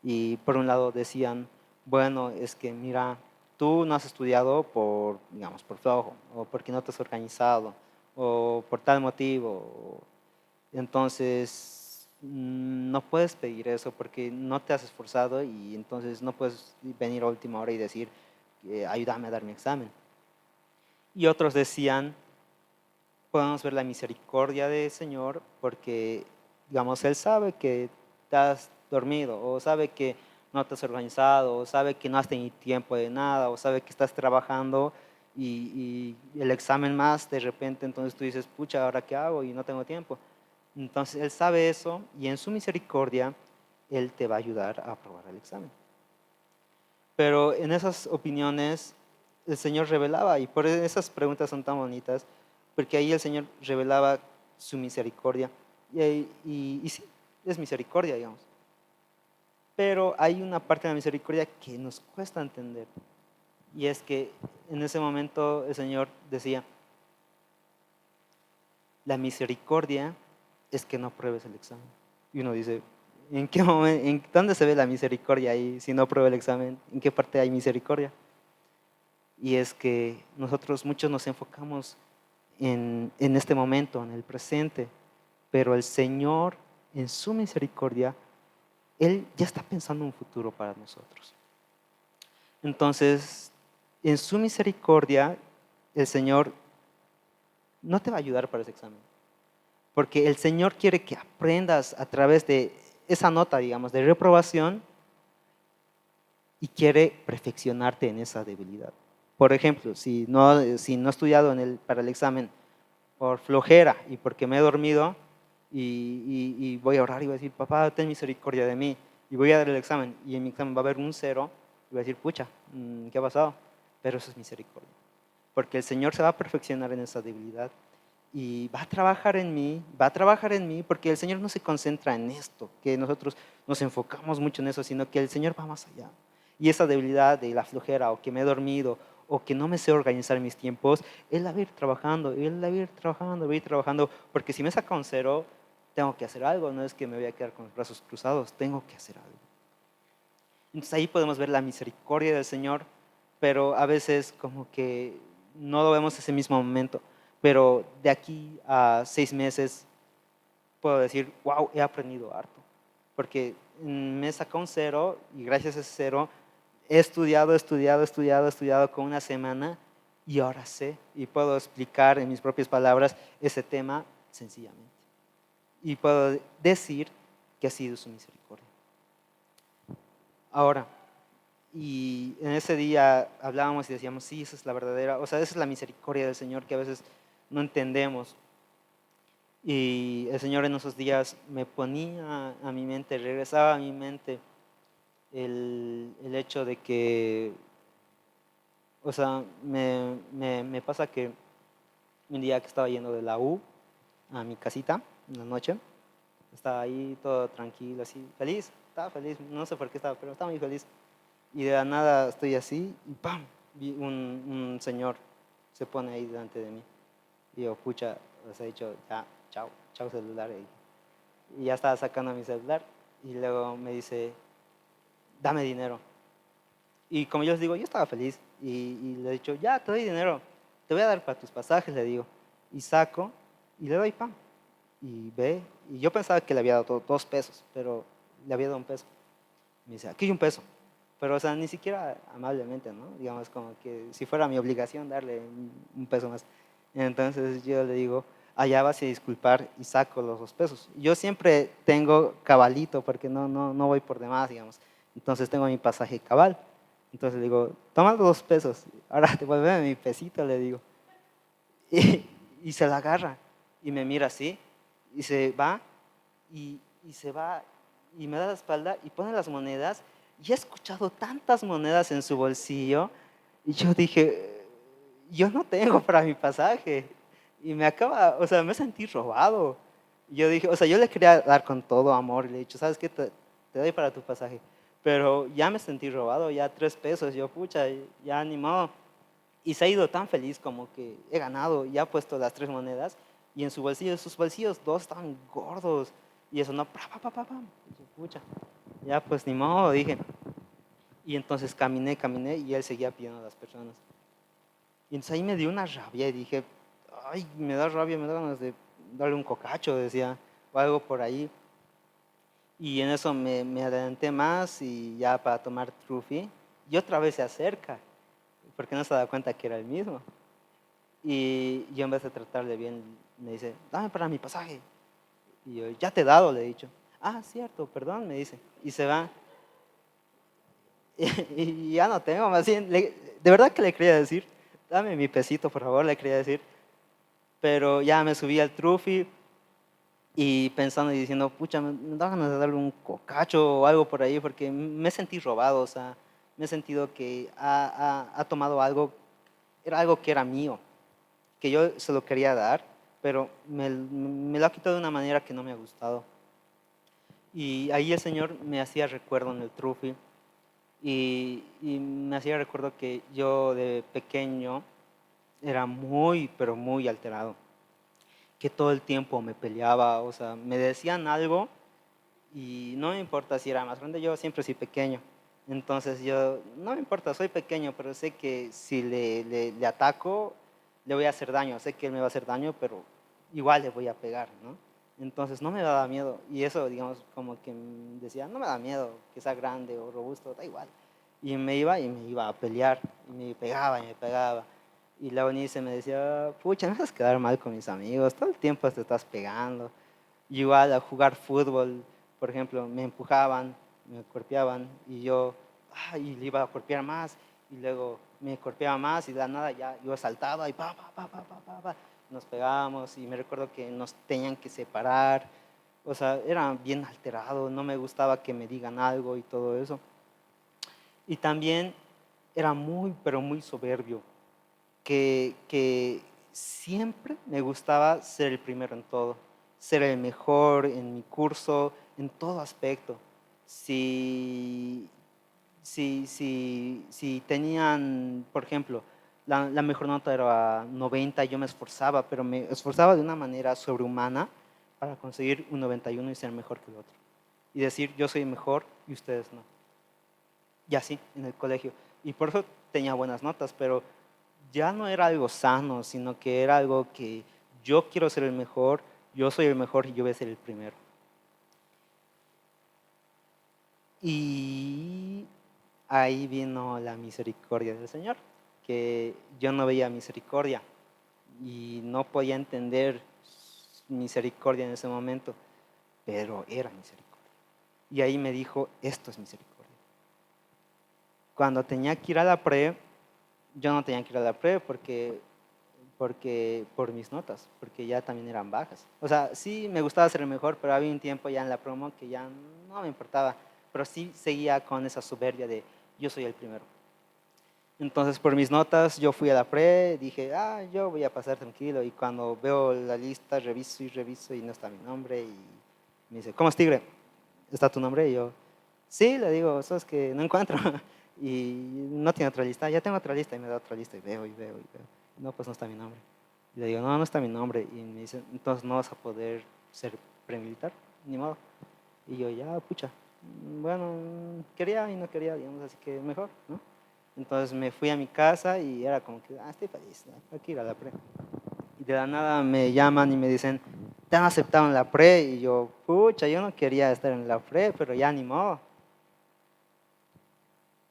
Y por un lado decían, bueno, es que mira, tú no has estudiado por, digamos, por flojo, o porque no te has organizado, o por tal motivo. Entonces, no puedes pedir eso porque no te has esforzado y entonces no puedes venir a última hora y decir, ayúdame a dar mi examen. Y otros decían, podemos ver la misericordia del Señor porque, digamos, Él sabe que te has dormido o sabe que no te has organizado o sabe que no has tenido tiempo de nada o sabe que estás trabajando y el examen más de repente, entonces tú dices, pucha, ¿ahora qué hago? Y no tengo tiempo. Entonces Él sabe eso y en su misericordia Él te va a ayudar a aprobar el examen. Pero en esas opiniones el Señor revelaba, y por eso esas preguntas son tan bonitas, porque ahí el Señor revelaba su misericordia. Y sí, es misericordia, digamos. Pero hay una parte de la misericordia que nos cuesta entender. Y es que en ese momento el Señor decía, la misericordia es que no pruebes el examen. Y uno dice, ¿en qué momento, dónde se ve la misericordia ahí si no pruebo el examen? ¿En qué parte hay misericordia? Y es que nosotros muchos nos enfocamos en este momento, en el presente, pero el Señor, en su misericordia, Él ya está pensando un futuro para nosotros. Entonces, en su misericordia, el Señor no te va a ayudar para ese examen, porque el Señor quiere que aprendas a través de esa nota, digamos, de reprobación, y quiere perfeccionarte en esa debilidad. Por ejemplo, si no he estudiado para el examen por flojera y porque me he dormido y voy a orar y voy a decir, papá, ten misericordia de mí, y voy a dar el examen y en mi examen va a haber un 0, y voy a decir, pucha, ¿qué ha pasado? Pero eso es misericordia, porque el Señor se va a perfeccionar en esa debilidad y va a trabajar en mí, porque el Señor no se concentra en esto, que nosotros nos enfocamos mucho en eso, sino que el Señor va más allá. Y esa debilidad de la flojera, o que me he dormido, o que no me sé organizar mis tiempos, Él la va a ir trabajando, porque si me saca un 0, tengo que hacer algo, no es que me voy a quedar con los brazos cruzados, tengo que hacer algo. Entonces ahí podemos ver la misericordia del Señor, pero a veces como que no lo vemos ese mismo momento. Pero de aquí a 6 meses puedo decir, wow, he aprendido harto. Porque me sacó un 0 y gracias a ese 0 he estudiado con una semana y ahora sé y puedo explicar en mis propias palabras ese tema sencillamente. Y puedo decir que ha sido su misericordia. Ahora, y en ese día hablábamos y decíamos, sí, esa es la verdadera, o sea, esa es la misericordia del Señor que a veces no entendemos. Y el Señor en esos días me ponía a mi mente, regresaba a mi mente el hecho de que, o sea, me pasa que un día que estaba yendo de la U a mi casita en la noche, estaba ahí todo tranquilo, así, feliz, estaba feliz, no sé por qué estaba, pero estaba muy feliz. Y de la nada estoy así y ¡pam! Vi un señor se pone ahí delante de mí. Y yo, pucha, les he dicho, ya, chao, chao celular. Y ya estaba sacando mi celular y luego me dice, dame dinero. Y como yo les digo, yo estaba feliz y le he dicho, ya, te doy dinero, te voy a dar para tus pasajes, le digo. Y saco y le doy pan. Y ve, y yo pensaba que le había dado 2 pesos, pero le había dado 1 peso. Me dice, aquí hay 1 peso. Pero, o sea, ni siquiera amablemente, ¿no? Digamos, como que si fuera mi obligación darle 1 peso más. Entonces yo le digo, allá vas a disculpar y saco los 2 pesos. Yo siempre tengo cabalito porque no voy por demás, digamos. Entonces tengo mi pasaje cabal. Entonces le digo, toma los 2 pesos, ahora devuélveme mi pesito, le digo. Y se la agarra y me mira así y se va y se va y me da la espalda y pone las monedas. Y he escuchado tantas monedas en su bolsillo y yo dije, yo no tengo para mi pasaje. Y me acaba, o sea, me sentí robado. Y yo dije, o sea, yo le quería dar con todo amor y le he dicho, ¿sabes qué? Te doy para tu pasaje. Pero ya me sentí robado, ya 3 pesos, yo pucha, ya ni modo. Y se ha ido tan feliz como que he ganado, ya ha puesto las 3 monedas y en su bolsillo, sus bolsillos 2 estaban gordos. Y eso no, y yo, pucha, ya pues ni modo, dije. Y entonces caminé y él seguía pidiendo a las personas. Y entonces ahí me dio una rabia y dije, ay, me da rabia, me da ganas de darle un cocacho, decía, o algo por ahí. Y en eso me adelanté más y ya para tomar trufi. Y otra vez se acerca, porque no se da cuenta que era el mismo. Y yo en vez de tratarle bien, me dice, dame para mi pasaje. Y yo, ya te he dado, le he dicho. Ah, cierto, perdón, me dice. Y se va. Y ya no tengo, más bien, de verdad que le quería decir, dame mi pesito, por favor, le quería decir. Pero ya me subí al trufi y pensando y diciendo, pucha, me da ganas de darle un cocacho o algo por ahí, porque me sentí robado, o sea, me he sentido que ha tomado algo, era algo que era mío, que yo se lo quería dar, pero me lo ha quitado de una manera que no me ha gustado. Y ahí el Señor me hacía recuerdo en el trufi y me hacía recuerdo que yo de pequeño era muy, pero muy alterado, que todo el tiempo me peleaba, o sea, me decían algo y no me importa si era más grande, yo siempre soy pequeño. Entonces yo, no me importa, soy pequeño, pero sé que si le ataco, le voy a hacer daño. Sé que él me va a hacer daño, pero igual le voy a pegar, ¿no? Entonces no me daba miedo. Y eso, digamos, como que decía, no me da miedo que sea grande o robusto, da igual. Y me iba a pelear, y me pegaba y me pegaba. Y la Eunice me decía, pucha, me vas a quedar mal con mis amigos, todo el tiempo te estás pegando. Igual a jugar fútbol, por ejemplo, me empujaban, me golpeaban y yo y le iba a golpear más y luego me golpeaba más y de la nada ya yo saltaba y nos pegábamos y me recuerdo que nos tenían que separar, o sea, era bien alterado, no me gustaba que me digan algo y todo eso. Y también era muy, pero muy soberbio, que siempre me gustaba ser el primero en todo, ser el mejor en mi curso, en todo aspecto. Si, si tenían, por ejemplo, la mejor nota era 90, yo me esforzaba, pero me esforzaba de una manera sobrehumana para conseguir un 91 y ser mejor que el otro. Y decir, yo soy mejor y ustedes no. Y así, en el colegio. Y por eso tenía buenas notas, pero ya no era algo sano, sino que era algo que yo quiero ser el mejor, yo soy el mejor y yo voy a ser el primero. Y ahí vino la misericordia del Señor, que yo no veía misericordia y no podía entender misericordia en ese momento, pero era misericordia. Y ahí me dijo, esto es misericordia. Cuando tenía que ir a la pre, yo no tenía que ir a la pre porque por mis notas, porque ya también eran bajas. O sea, sí me gustaba ser el mejor, pero había un tiempo ya en la promo que ya no me importaba, pero sí seguía con esa soberbia de yo soy el primero. Entonces, por mis notas, yo fui a la pre, dije, yo voy a pasar tranquilo, y cuando veo la lista, reviso, y no está mi nombre, y me dice, ¿cómo es Tigre? ¿Está tu nombre? Y yo, sí, le digo, sabes que no encuentro, y no tiene otra lista, ya tengo otra lista, y me da otra lista, y veo, no, pues no está mi nombre. Y le digo, no, no está mi nombre, y me dice, entonces no vas a poder ser premilitar, ni modo. Y yo, ya, pucha, bueno, quería y no quería, digamos, así que mejor, ¿no? Entonces me fui a mi casa y era como que, estoy feliz, ¿no? Hay que ir a la pre. Y de la nada me llaman y me dicen, te han aceptado en la pre. Y yo, pucha, yo no quería estar en la pre, pero ya ni modo.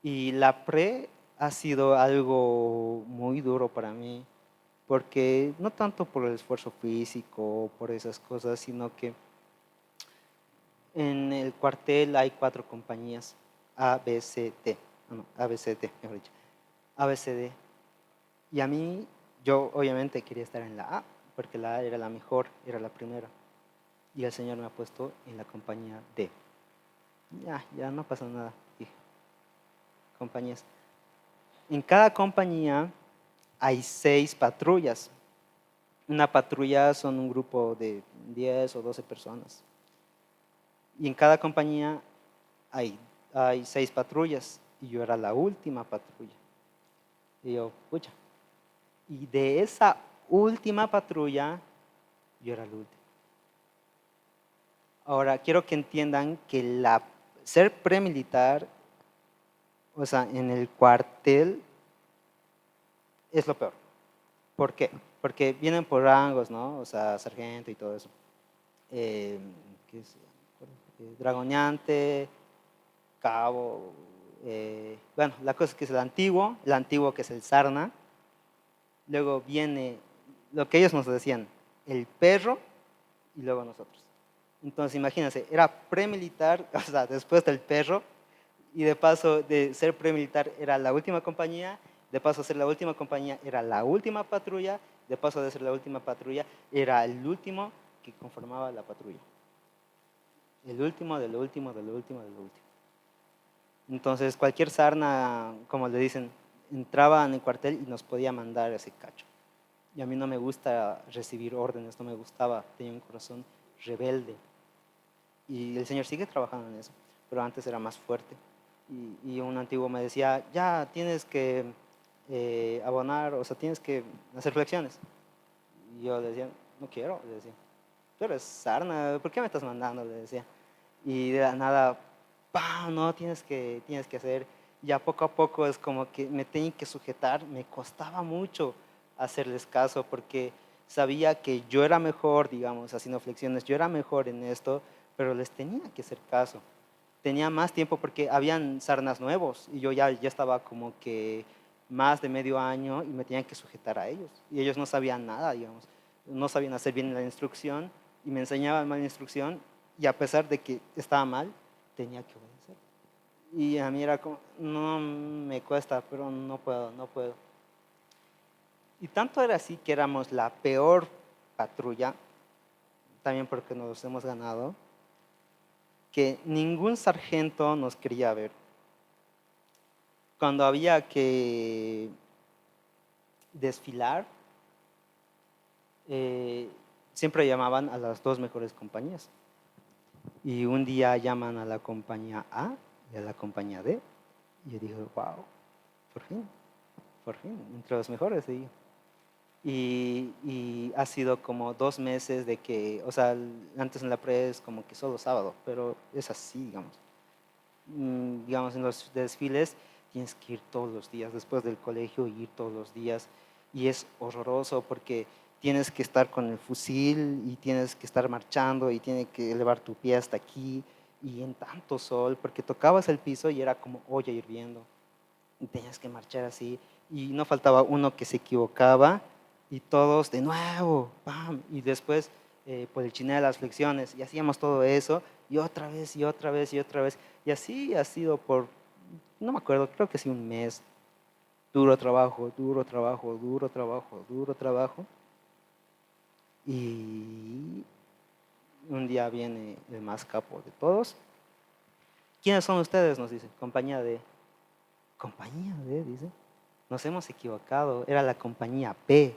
Y la pre ha sido algo muy duro para mí, porque no tanto por el esfuerzo físico, por esas cosas, sino que en el cuartel hay 4 compañías, A, B, C, D. No, A, B, C, D, mejor dicho. A, B, C, D. Y a mí, yo obviamente quería estar en la A, porque la A era la mejor, era la primera. Y el Señor me ha puesto en la compañía D. Ya no pasa nada, dije. Compañías. En cada compañía hay 6 patrullas. Una patrulla son un grupo de 10 o 12 personas. Y en cada compañía hay 6 patrullas. Y yo era la última patrulla. Y yo, pucha. Y de esa última patrulla, yo era el último. Ahora, quiero que entiendan que ser premilitar, o sea, en el cuartel, es lo peor. ¿Por qué? Porque vienen por rangos, ¿no? O sea, sargento y todo eso. ¿Qué es? Dragoneante, cabo. Bueno, la cosa es que es el antiguo que es el sarna. Luego viene lo que ellos nos decían, el perro, y luego nosotros. Entonces, imagínense, era premilitar, o sea, después del perro, y de paso de ser premilitar era la última compañía, de paso de ser la última compañía era la última patrulla, de paso de ser la última patrulla era el último que conformaba la patrulla. El último, del último, del último, del último. Entonces, cualquier sarna, como le dicen, entraba en el cuartel y nos podía mandar ese cacho. Y a mí no me gusta recibir órdenes, no me gustaba, tenía un corazón rebelde. y el Señor sigue trabajando en eso, pero antes era más fuerte. Y un antiguo me decía, ya tienes que abonar, o sea, tienes que hacer flexiones. Y yo le decía, no quiero, le decía, tú eres sarna, ¿por qué me estás mandando? Le decía. Y de la nada, ¡pam! No, tienes que hacer. Ya poco a poco es como que me tenía que sujetar, me costaba mucho hacerles caso porque sabía que yo era mejor, digamos, haciendo flexiones, yo era mejor en esto, pero les tenía que hacer caso. Tenía más tiempo porque habían sarnas nuevos y yo ya estaba como que más de medio año y me tenían que sujetar a ellos. Y ellos no sabían nada, digamos, no sabían hacer bien la instrucción y me enseñaban mal la instrucción y a pesar de que estaba mal, tenía que obedecer. Y a mí era como, no me cuesta, pero no puedo, no puedo. Y tanto era así que éramos la peor patrulla, también porque nos hemos ganado, que ningún sargento nos quería ver. Cuando había que desfilar, siempre llamaban a las dos mejores compañías. Y un día llaman a la compañía A y a la compañía D. Y yo dije, wow, por fin, entre los mejores. Y ha sido como 2 meses de que, o sea, antes en la pre es como que solo sábado, pero es así, digamos. Digamos, en los desfiles tienes que ir todos los días, después del colegio ir todos los días. Y es horroroso porque tienes que estar con el fusil y tienes que estar marchando y tienes que elevar tu pie hasta aquí y en tanto sol, porque tocabas el piso y era como olla hirviendo. Y tenías que marchar así y no faltaba uno que se equivocaba y todos de nuevo, ¡pam! Y después por el chiné de las flexiones y hacíamos todo eso y otra vez y otra vez y otra vez. Y así ha sido por, no me acuerdo, creo que sí un mes. Duro trabajo, duro trabajo, duro trabajo, duro trabajo. Y un día viene el más capo de todos. ¿Quiénes son ustedes? Nos dice. Compañía D, dice. Nos hemos equivocado. Era la compañía B.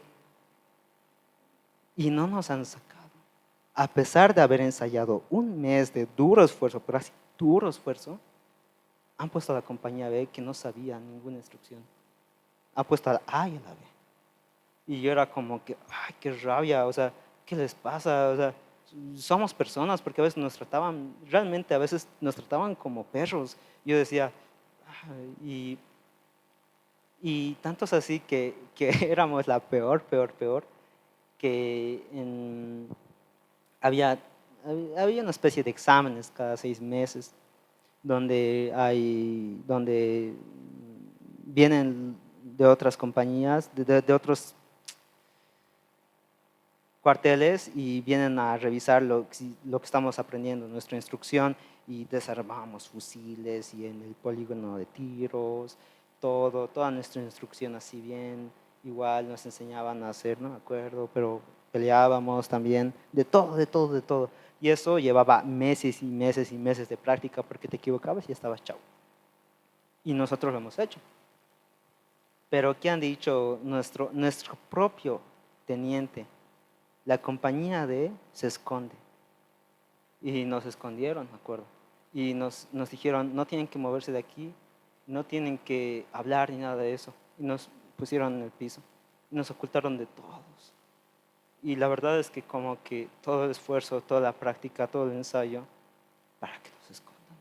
Y no nos han sacado. A pesar de haber ensayado un mes de duro esfuerzo, pero así duro esfuerzo, han puesto a la compañía B que no sabía ninguna instrucción. Ha puesto a la A y a la B. Y yo era como que, ay, qué rabia, o sea, ¿qué les pasa? O sea, somos personas, porque a veces nos trataban, realmente a veces nos trataban como perros. Yo decía, y, y tanto es así que éramos la peor, que había, había una especie de exámenes cada 6 meses, donde vienen de otras compañías, de otros cuarteles y vienen a revisar lo que estamos aprendiendo, nuestra instrucción, y desarmamos fusiles y en el polígono de tiros, toda nuestra instrucción así bien, igual nos enseñaban a hacer, no me acuerdo, pero peleábamos también, de todo, de todo, de todo. Y eso llevaba meses y meses y meses de práctica porque te equivocabas y estabas chao. Y nosotros lo hemos hecho. Pero ¿qué han dicho nuestro propio teniente? La compañía D se esconde. Y nos escondieron, me acuerdo. Y nos dijeron, no tienen que moverse de aquí, no tienen que hablar ni nada de eso. Y nos pusieron en el piso. Y nos ocultaron de todos. Y la verdad es que como que todo el esfuerzo, toda la práctica, todo el ensayo, para que nos escondan.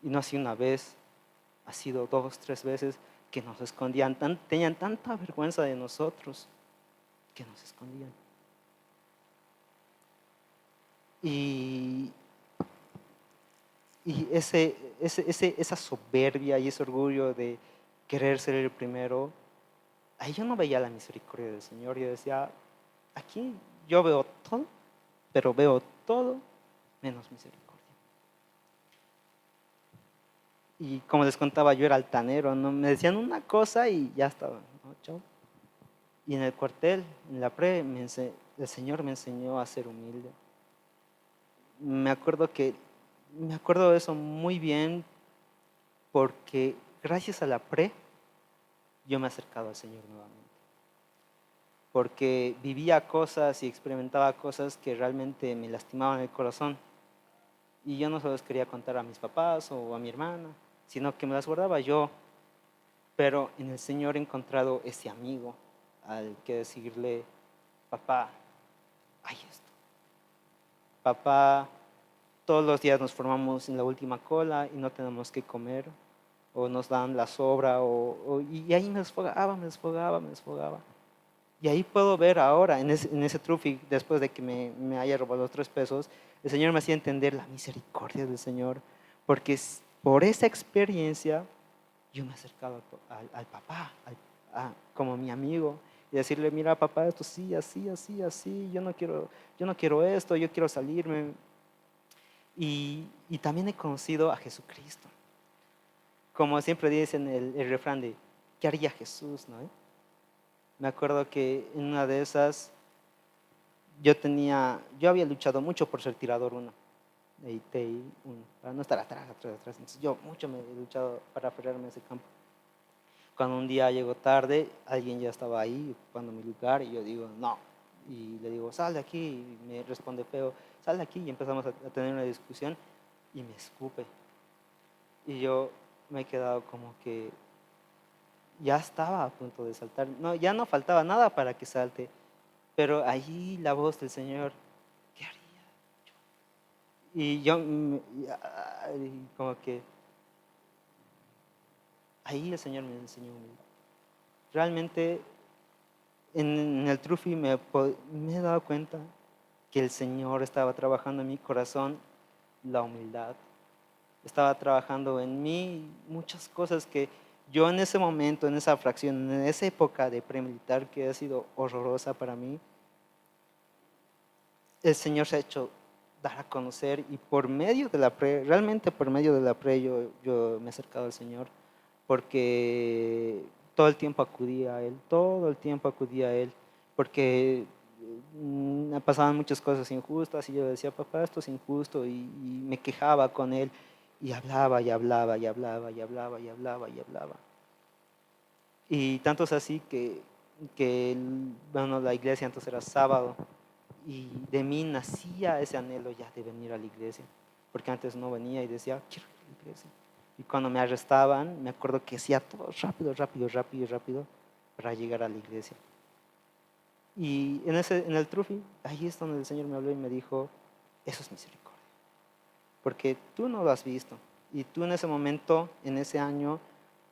Y no así una vez, ha sido 2, 3 veces que nos escondían. Tenían tanta vergüenza de nosotros que nos escondían. Y esa soberbia y ese orgullo de querer ser el primero, ahí yo no veía la misericordia del Señor. Yo decía, aquí yo veo todo, pero veo todo menos misericordia. Y como les contaba, yo era altanero, ¿no? Me decían una cosa y ya estaba, ¿no? Chao. Y en el cuartel, en la pre, el Señor me enseñó a ser humilde. Me acuerdo de eso muy bien porque gracias a la pre yo me he acercado al Señor nuevamente. Porque vivía cosas y experimentaba cosas que realmente me lastimaban el corazón. Y yo no se los quería contar a mis papás o a mi hermana, sino que me las guardaba yo. Pero en el Señor he encontrado ese amigo al que decirle, papá, hay esto. Papá, todos los días nos formamos en la última cola y no tenemos que comer, o nos dan la sobra, y ahí me desfogaba. Y ahí puedo ver ahora, en ese trufi, después de que me haya robado los 3 pesos, el Señor me hacía entender la misericordia del Señor, porque por esa experiencia yo me he acercado al papá, como mi amigo, y decirle, mira papá, esto sí, así, así, así, yo no quiero esto, yo quiero salirme. Y también he conocido a Jesucristo. Como siempre dicen el refrán de, ¿qué haría Jesús? ¿No? Me acuerdo que en una de esas, yo había luchado mucho por ser tirador 1, de ITI 1, para no estar atrás. Entonces yo mucho me he luchado para aferrarme a ese campo. Cuando un día llego tarde, alguien ya estaba ahí ocupando mi lugar y yo digo, no. Y le digo, sal de aquí. Y me responde feo, sal de aquí. Y empezamos a tener una discusión y me escupe. Y yo me he quedado como que ya estaba a punto de saltar. No, ya no faltaba nada para que salte. Pero ahí la voz del Señor, ¿qué haría yo? Y yo, como que ahí el Señor me enseñó. Realmente en el Trufi me he dado cuenta que el Señor estaba trabajando en mi corazón la humildad. Estaba trabajando en mí muchas cosas que yo en ese momento, en esa fracción, en esa época de premilitar que ha sido horrorosa para mí, el Señor se ha hecho dar a conocer y por medio de la pre, realmente por medio de la pre yo me he acercado al Señor porque todo el tiempo acudía a Él, porque me pasaban muchas cosas injustas y yo decía, papá, esto es injusto y me quejaba con Él y hablaba y hablaba y hablaba y hablaba y hablaba y hablaba. Y tanto es así que bueno, la iglesia entonces era sábado y de mí nacía ese anhelo ya de venir a la iglesia, porque antes no venía y decía, quiero ir a la iglesia. Y cuando me arrestaban, me acuerdo que hacía todo rápido para llegar a la iglesia. Y en el trufi, ahí es donde el Señor me habló y me dijo, eso es misericordia, porque tú no lo has visto y tú en ese momento, en ese año,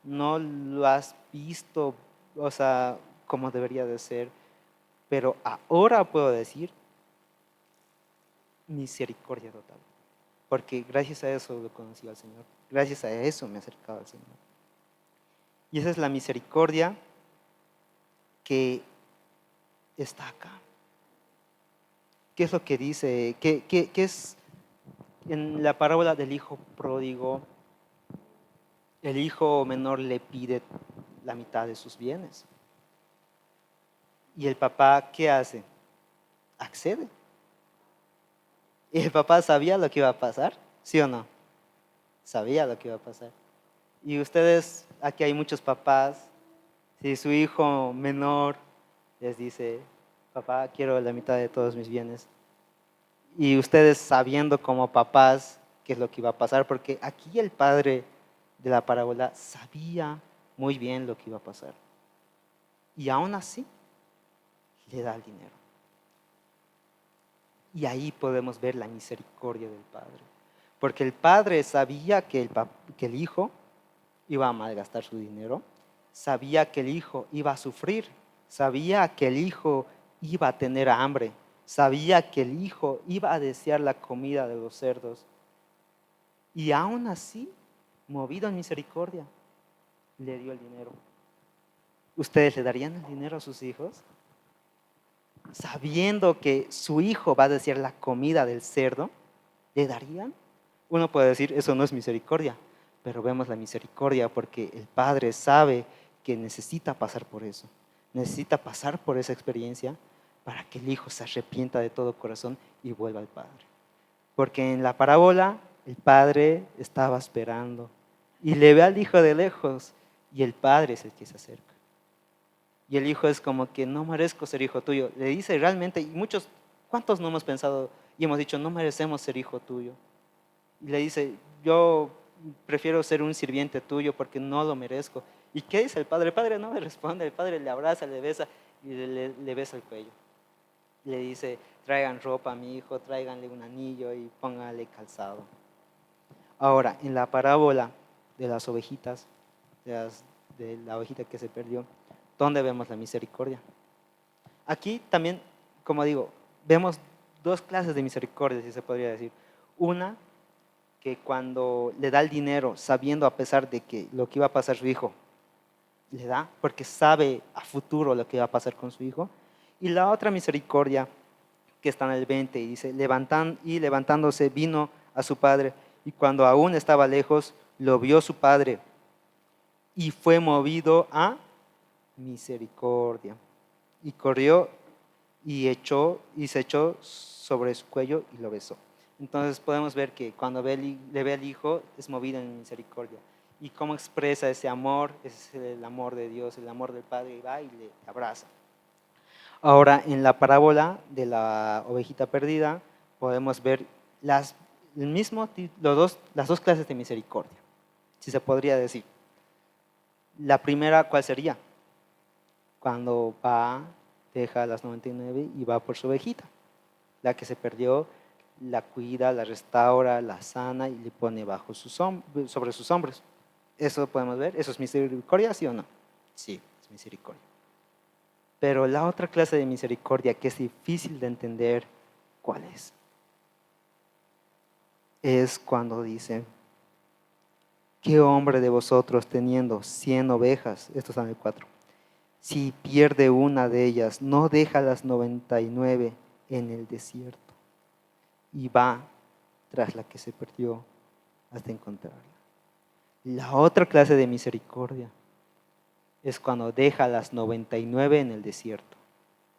no lo has visto, o sea, como debería de ser, pero ahora puedo decir misericordia total, porque gracias a eso lo conocí al Señor, gracias a eso me he acercado al Señor. Y esa es la misericordia que está acá. ¿Qué es lo que dice? ¿Qué es en la parábola del hijo pródigo? El hijo menor le pide la mitad de sus bienes. ¿Y el papá qué hace? Accede. ¿Y el papá sabía lo que iba a pasar? ¿Sí o no? Sabía lo que iba a pasar. Y ustedes, aquí hay muchos papás, si su hijo menor les dice, papá, quiero la mitad de todos mis bienes, y ustedes sabiendo como papás qué es lo que iba a pasar, porque aquí el padre de la parábola sabía muy bien lo que iba a pasar. Y aún así, le da el dinero. Y ahí podemos ver la misericordia del Padre. Porque el Padre sabía que el Hijo iba a malgastar su dinero, sabía que el Hijo iba a sufrir, sabía que el Hijo iba a tener hambre, sabía que el Hijo iba a desear la comida de los cerdos. Y aún así, movido en misericordia, le dio el dinero. ¿Ustedes le darían el dinero a sus hijos? Sabiendo que su hijo va a desear la comida del cerdo, ¿le darían? Uno puede decir, eso no es misericordia, pero vemos la misericordia porque el padre sabe que necesita pasar por eso, necesita pasar por esa experiencia para que el hijo se arrepienta de todo corazón y vuelva al padre. Porque en la parábola el padre estaba esperando y le ve al hijo de lejos y el padre es el que se acerca. Y el hijo es como que no merezco ser hijo tuyo. Le dice realmente, y muchos, ¿cuántos no hemos pensado y hemos dicho, no merecemos ser hijo tuyo? Y le dice, yo prefiero ser un sirviente tuyo porque no lo merezco. ¿Y qué dice el padre? El padre no le responde, el padre le abraza, le besa y le besa el cuello. Le dice, traigan ropa a mi hijo, tráiganle un anillo y pónganle calzado. Ahora, en la parábola de las ovejitas, de la ovejita que se perdió, ¿dónde vemos la misericordia? Aquí también, como digo, vemos dos clases de misericordia, si se podría decir. Una, que cuando le da el dinero, sabiendo a pesar de que lo que iba a pasar su hijo, le da, porque sabe a futuro lo que va a pasar con su hijo. Y la otra misericordia, que está en el 20, y dice, levantándose vino a su padre, y cuando aún estaba lejos, lo vio su padre, y fue movido a misericordia. Y corrió y se echó sobre su cuello y lo besó. Entonces podemos ver que cuando le ve al hijo, es movido en misericordia. Y cómo expresa ese amor, es el amor de Dios, el amor del Padre, y va y le abraza. Ahora, en la parábola de la ovejita perdida, podemos ver las dos clases de misericordia, si se podría decir. La primera, ¿cuál sería? Cuando va, deja a las 99 y va por su ovejita. La que se perdió, la cuida, la restaura, la sana y le pone sobre sus hombros. Eso podemos ver, ¿eso es misericordia, sí o no? Sí, es misericordia. Pero la otra clase de misericordia que es difícil de entender, ¿cuál es? Es cuando dice, ¿qué hombre de vosotros teniendo 100 ovejas, esto está en el 4, si pierde una de ellas, no deja las 99 en el desierto y va tras la que se perdió hasta encontrarla? La otra clase de misericordia es cuando deja las 99 en el desierto.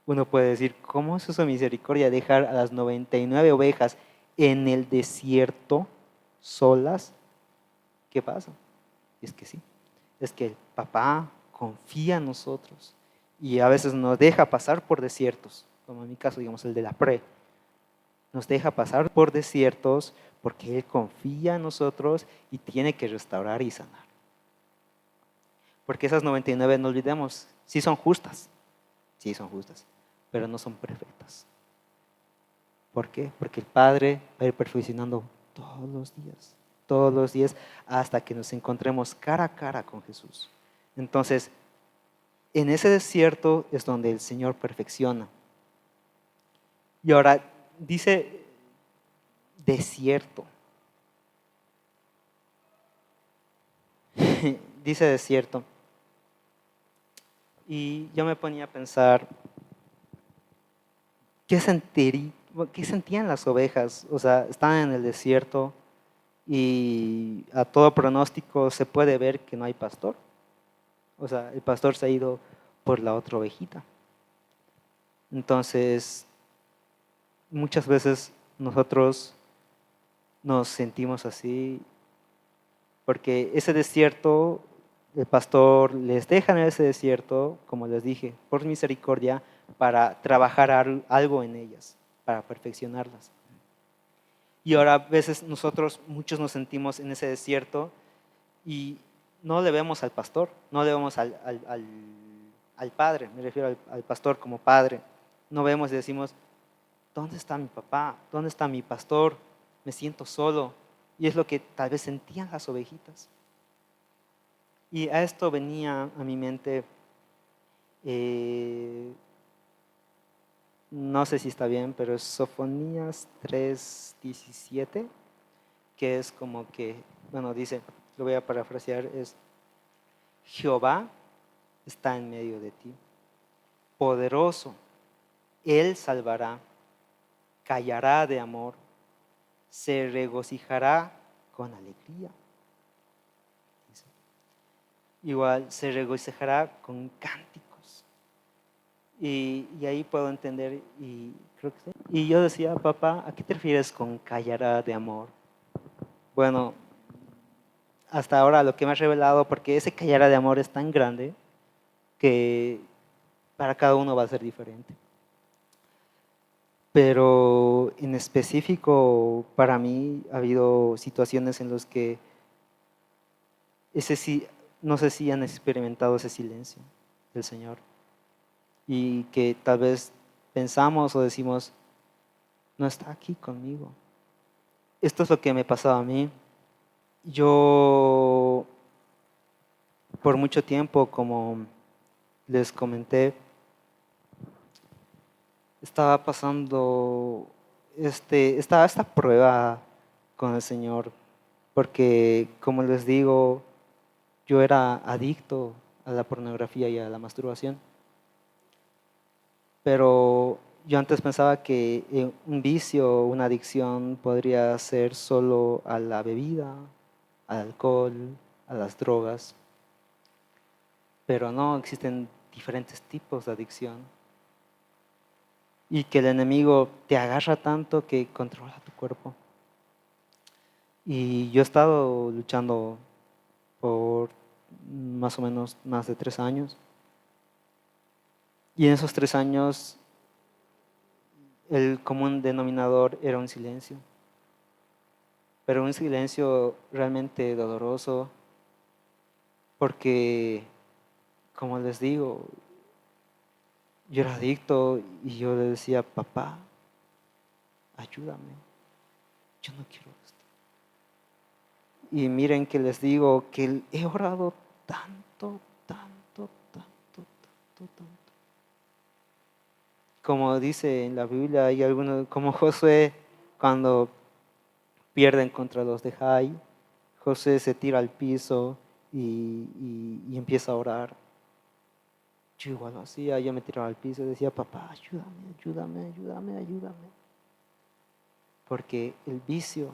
Uno puede decir, ¿cómo es eso misericordia? Dejar a las 99 ovejas en el desierto solas. ¿Qué pasa? Es que sí, es que el papá confía en nosotros y a veces nos deja pasar por desiertos, como en mi caso, digamos, el de la pre. Nos deja pasar por desiertos porque Él confía en nosotros y tiene que restaurar y sanar. Porque esas 99, no olvidemos, sí son justas, pero no son perfectas. ¿Por qué? Porque el Padre va a ir perfeccionando todos los días, hasta que nos encontremos cara a cara con Jesús. Entonces, en ese desierto es donde el Señor perfecciona. Y ahora dice desierto. Dice desierto. Y yo me ponía a pensar, ¿qué sentían las ovejas? O sea, están en el desierto y a todo pronóstico se puede ver que no hay pastor. O sea, el pastor se ha ido por la otra ovejita. Entonces, muchas veces nosotros nos sentimos así porque ese desierto, el pastor les deja en ese desierto, como les dije, por misericordia, para trabajar algo en ellas, para perfeccionarlas. Y ahora a veces muchos nos sentimos en ese desierto y no le vemos al pastor, no le vemos al padre, me refiero al pastor como padre. No vemos y decimos, ¿dónde está mi papá? ¿Dónde está mi pastor? Me siento solo. Y es lo que tal vez sentían las ovejitas. Y a esto venía a mi mente, no sé si está bien, pero es Sofonías 3:17, que es como que, bueno, dice, lo voy a parafrasear, es: Jehová está en medio de ti, poderoso, Él salvará, callará de amor, se regocijará con alegría. Igual se regocijará con cánticos. Y ahí puedo entender, y creo que sí. Y yo decía, papá, ¿a qué te refieres con callará de amor? Bueno, hasta ahora lo que me has revelado, porque ese callará de amor es tan grande que para cada uno va a ser diferente. Pero en específico, para mí ha habido situaciones en las que no sé si han experimentado ese silencio del Señor y que tal vez pensamos o decimos, no está aquí conmigo. Esto es lo que me pasaba a mí. Yo, por mucho tiempo, como les comenté, estaba pasando esta prueba con el Señor, porque como les digo, yo era adicto a la pornografía y a la masturbación, pero yo antes pensaba que un vicio, una adicción podría ser solo a la bebida, al alcohol, a las drogas, pero no, existen diferentes tipos de adicción y que el enemigo te agarra tanto que controla tu cuerpo. Y yo he estado luchando por más o menos más de 3 años. Y en esos 3 años el común denominador era un silencio. Pero un silencio realmente doloroso porque, como les digo, yo era adicto y yo le decía, papá, ayúdame, yo no quiero esto. Y miren que les digo que he orado tanto, tanto, tanto, tanto, tanto. Como dice en la Biblia, hay algunos, como Josué, cuando pierden contra los de Jai, José se tira al piso y empieza a orar. Yo igual lo hacía, yo me tiraba al piso y decía, papá, ayúdame, ayúdame, ayúdame, ayúdame. Porque el vicio,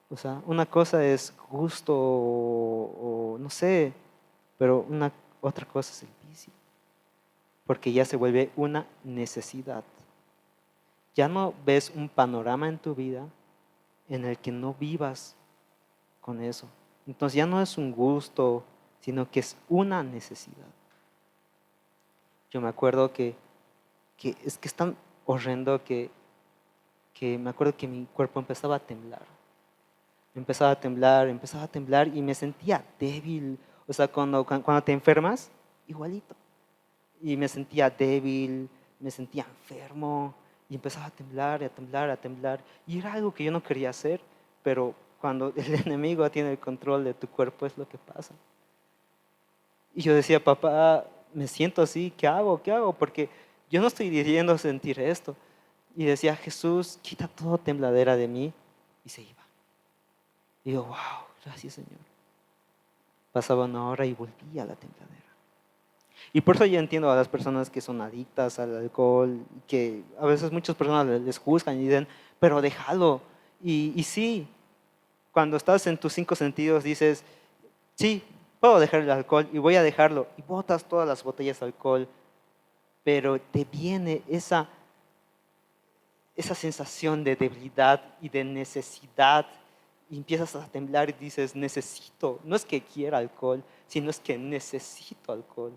o sea, una cosa es gusto o no sé, pero otra cosa es el vicio. Porque ya se vuelve una necesidad. Ya no ves un panorama en tu vida en el que no vivas con eso. Entonces ya no es un gusto, sino que es una necesidad. Yo me acuerdo que es tan horrendo que me acuerdo que mi cuerpo empezaba a temblar. Empezaba a temblar y me sentía débil. O sea, cuando te enfermas, igualito. Y me sentía débil, me sentía enfermo y empezaba a temblar, y a temblar, a temblar. Y era algo que yo no quería hacer, pero cuando el enemigo tiene el control de tu cuerpo es lo que pasa. Y yo decía, papá, me siento así, ¿qué hago? ¿Qué hago? Porque yo no estoy diciendo sentir esto. Y decía, Jesús, quita todo tembladera de mí. Y se iba. Y digo, wow, gracias Señor. Pasaba una hora y volvía la tembladera. Y por eso yo entiendo a las personas que son adictas al alcohol, que a veces muchas personas les juzgan y dicen, pero déjalo. Y sí, cuando estás en tus 5 sentidos dices, sí, puedo dejar el alcohol y voy a dejarlo. Y botas todas las botellas de alcohol, pero te viene esa sensación de debilidad y de necesidad y empiezas a temblar y dices, necesito, no es que quiera alcohol, sino es que necesito alcohol.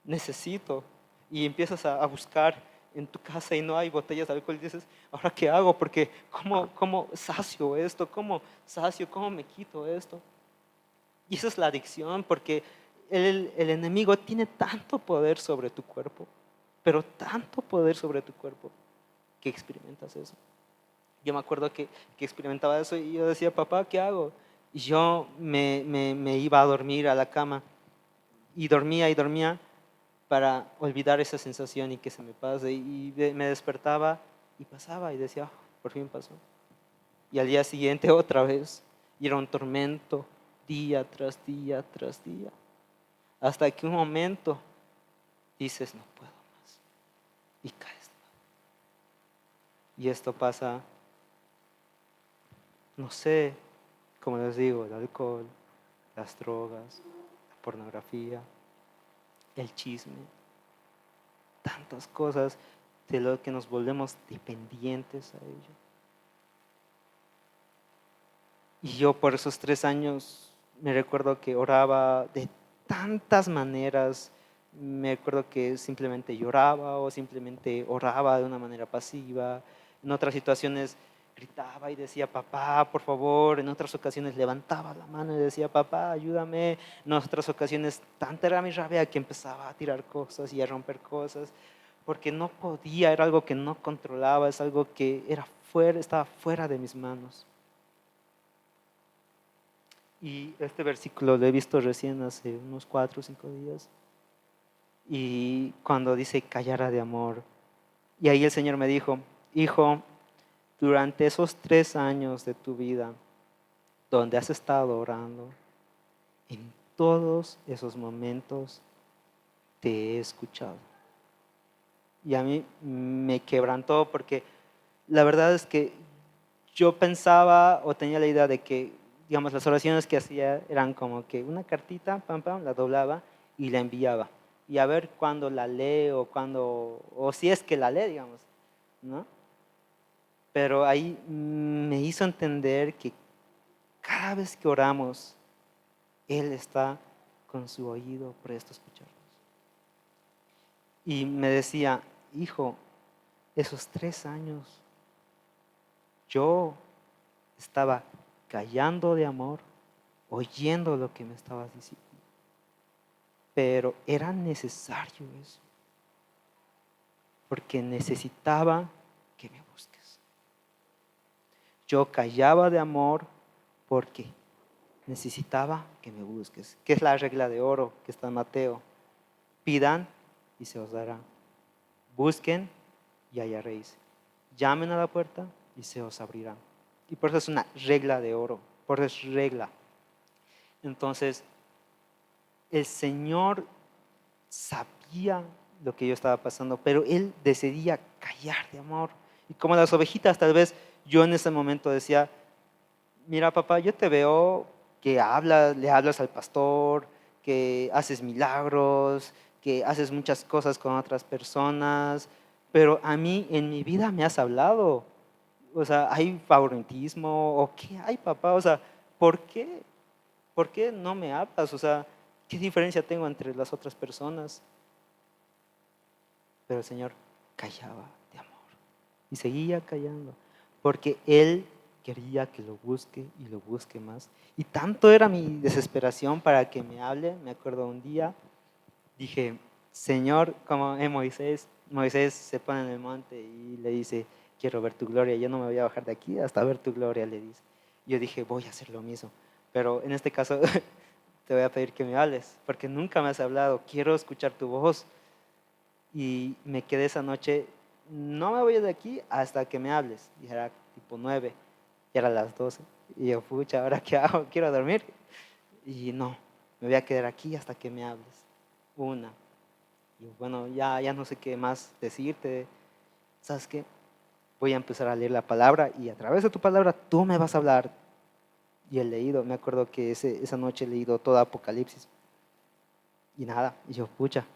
Necesito. Y empiezas a buscar en tu casa y no hay botellas de alcohol y dices, ¿ahora qué hago? Porque ¿cómo sacio esto? ¿Cómo sacio? ¿Cómo me quito esto? Y esa es la adicción, porque el enemigo tiene tanto poder sobre tu cuerpo, pero tanto poder sobre tu cuerpo, que experimentas eso. Yo me acuerdo que experimentaba eso y yo decía, papá, ¿qué hago? Y yo me iba a dormir a la cama y dormía para olvidar esa sensación y que se me pase. Y me despertaba y pasaba y decía, "Oh, por fin pasó". Y al día siguiente otra vez. Y era un tormento, día tras día tras día. Hasta que un momento dices, no puedo más. Y caes. Y esto pasa, no sé, como les digo, el alcohol, las drogas, la pornografía, el chisme, tantas cosas de lo que nos volvemos dependientes a ello. Y yo por esos 3 años me recuerdo que oraba de tantas maneras, Me acuerdo que simplemente lloraba o simplemente oraba de una manera pasiva. En otras situaciones gritaba y decía, papá, por favor. En otras ocasiones levantaba la mano y decía, papá, ayúdame. En otras ocasiones tanta era mi rabia que empezaba a tirar cosas y a romper cosas, porque no podía, era algo que no controlaba, es algo que era fuera, estaba fuera de mis manos. Y este versículo lo he visto recién hace unos 4 o 5 días. Y cuando dice callara de amor, y ahí el Señor me dijo, hijo, durante esos 3 años de tu vida donde has estado orando, en todos esos momentos te he escuchado. Y a mí me quebrantó porque la verdad es que yo pensaba o tenía la idea de que, digamos, las oraciones que hacía eran como que una cartita, pam, pam, la doblaba y la enviaba. Y a ver cuándo la lee o cuándo, o si es que la lee, digamos, ¿no? Pero ahí me hizo entender que cada vez que oramos, Él está con su oído presto a escucharnos. Y me decía, hijo, esos 3 años yo estaba callando de amor, oyendo lo que me estabas diciendo. Pero era necesario eso, porque necesitaba que me busques. Yo callaba de amor porque necesitaba que me busques, que es la regla de oro que está en Mateo. Pidan y se os dará. Busquen y hallaréis. Llamen a la puerta y se os abrirá. Y por eso es una regla de oro, por eso es regla. Entonces, el Señor sabía lo que yo estaba pasando, pero Él decidía callar de amor. Y como las ovejitas, tal vez yo en ese momento decía, mira papá, yo te veo que hablas, le hablas al pastor, que haces milagros, que haces muchas cosas con otras personas, pero a mí en mi vida me has hablado. O sea, ¿hay favoritismo o qué hay, papá? O sea, ¿por qué? ¿Por qué no me hablas? O sea, ¿qué diferencia tengo entre las otras personas? Pero el Señor callaba de amor y seguía callando, porque Él quería que lo busque y lo busque más. Y tanto era mi desesperación para que me hable. Me acuerdo un día, dije, Señor, como en Moisés, Moisés se pone en el monte y le dice, quiero ver tu gloria, yo no me voy a bajar de aquí hasta ver tu gloria, le dice. Yo dije, voy a hacer lo mismo, pero en este caso te voy a pedir que me hables, porque nunca me has hablado, quiero escuchar tu voz. Y me quedé esa noche, no me voy de aquí hasta que me hables. Y era tipo 9, y era las 12. Y yo, pucha, ¿ahora qué hago? Quiero dormir. Y no, me voy a quedar aquí hasta que me hables. Una. Y bueno, ya no sé qué más decirte. ¿Sabes qué? Voy a empezar a leer la palabra y a través de tu palabra tú me vas a hablar. Y he leído, me acuerdo que esa noche he leído todo Apocalipsis. Y nada, y yo, pucha.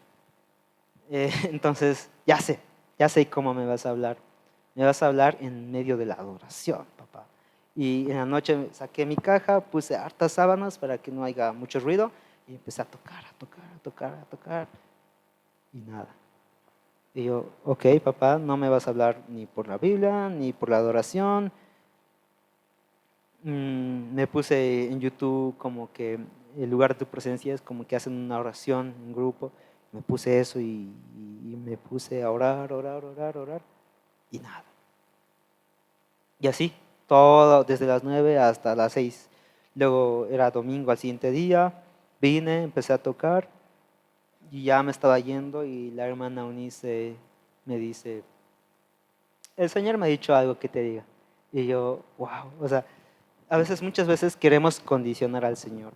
Entonces, ya sé cómo me vas a hablar. Me vas a hablar en medio de la adoración, papá. Y en la noche saqué mi caja, puse hartas sábanas para que no haya mucho ruido y empecé a tocar, a tocar, a tocar, a tocar. Y nada. Y yo, ok, papá, no me vas a hablar ni por la Biblia, ni por la adoración. Me puse en YouTube como que el lugar de tu presencia es como que hacen una oración en grupo. Me puse eso y me puse a orar, orar, orar, orar y nada. Y así, todo desde las 9 hasta las 6. Luego era domingo al siguiente día, vine, empecé a tocar y ya me estaba yendo y la hermana Eunice me dice, el Señor me ha dicho algo que te diga. Y yo, wow, o sea, a veces, muchas veces queremos condicionar al Señor.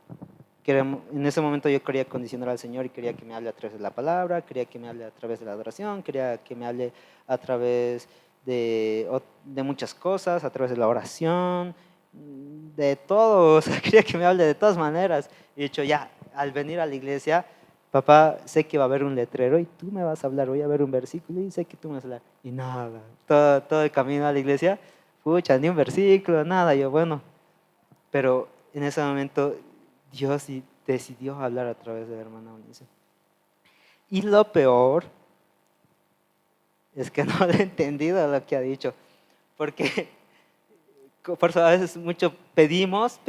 En ese momento yo quería condicionar al Señor y quería que me hable a través de la palabra, quería que me hable a través de la adoración, quería que me hable a través de muchas cosas, a través de la oración, de todo, o sea, quería que me hable de todas maneras. Y he dicho, ya, al venir a la iglesia, papá, sé que va a haber un letrero y tú me vas a hablar, voy a ver un versículo y sé que tú me vas a hablar. Y nada, todo el camino a la iglesia, pucha, ni un versículo, nada. Yo, bueno, pero en ese momento Dios decidió hablar a través de la hermana Eunice. Y lo peor es que no le he entendido lo que ha dicho, porque por eso a veces mucho pedimos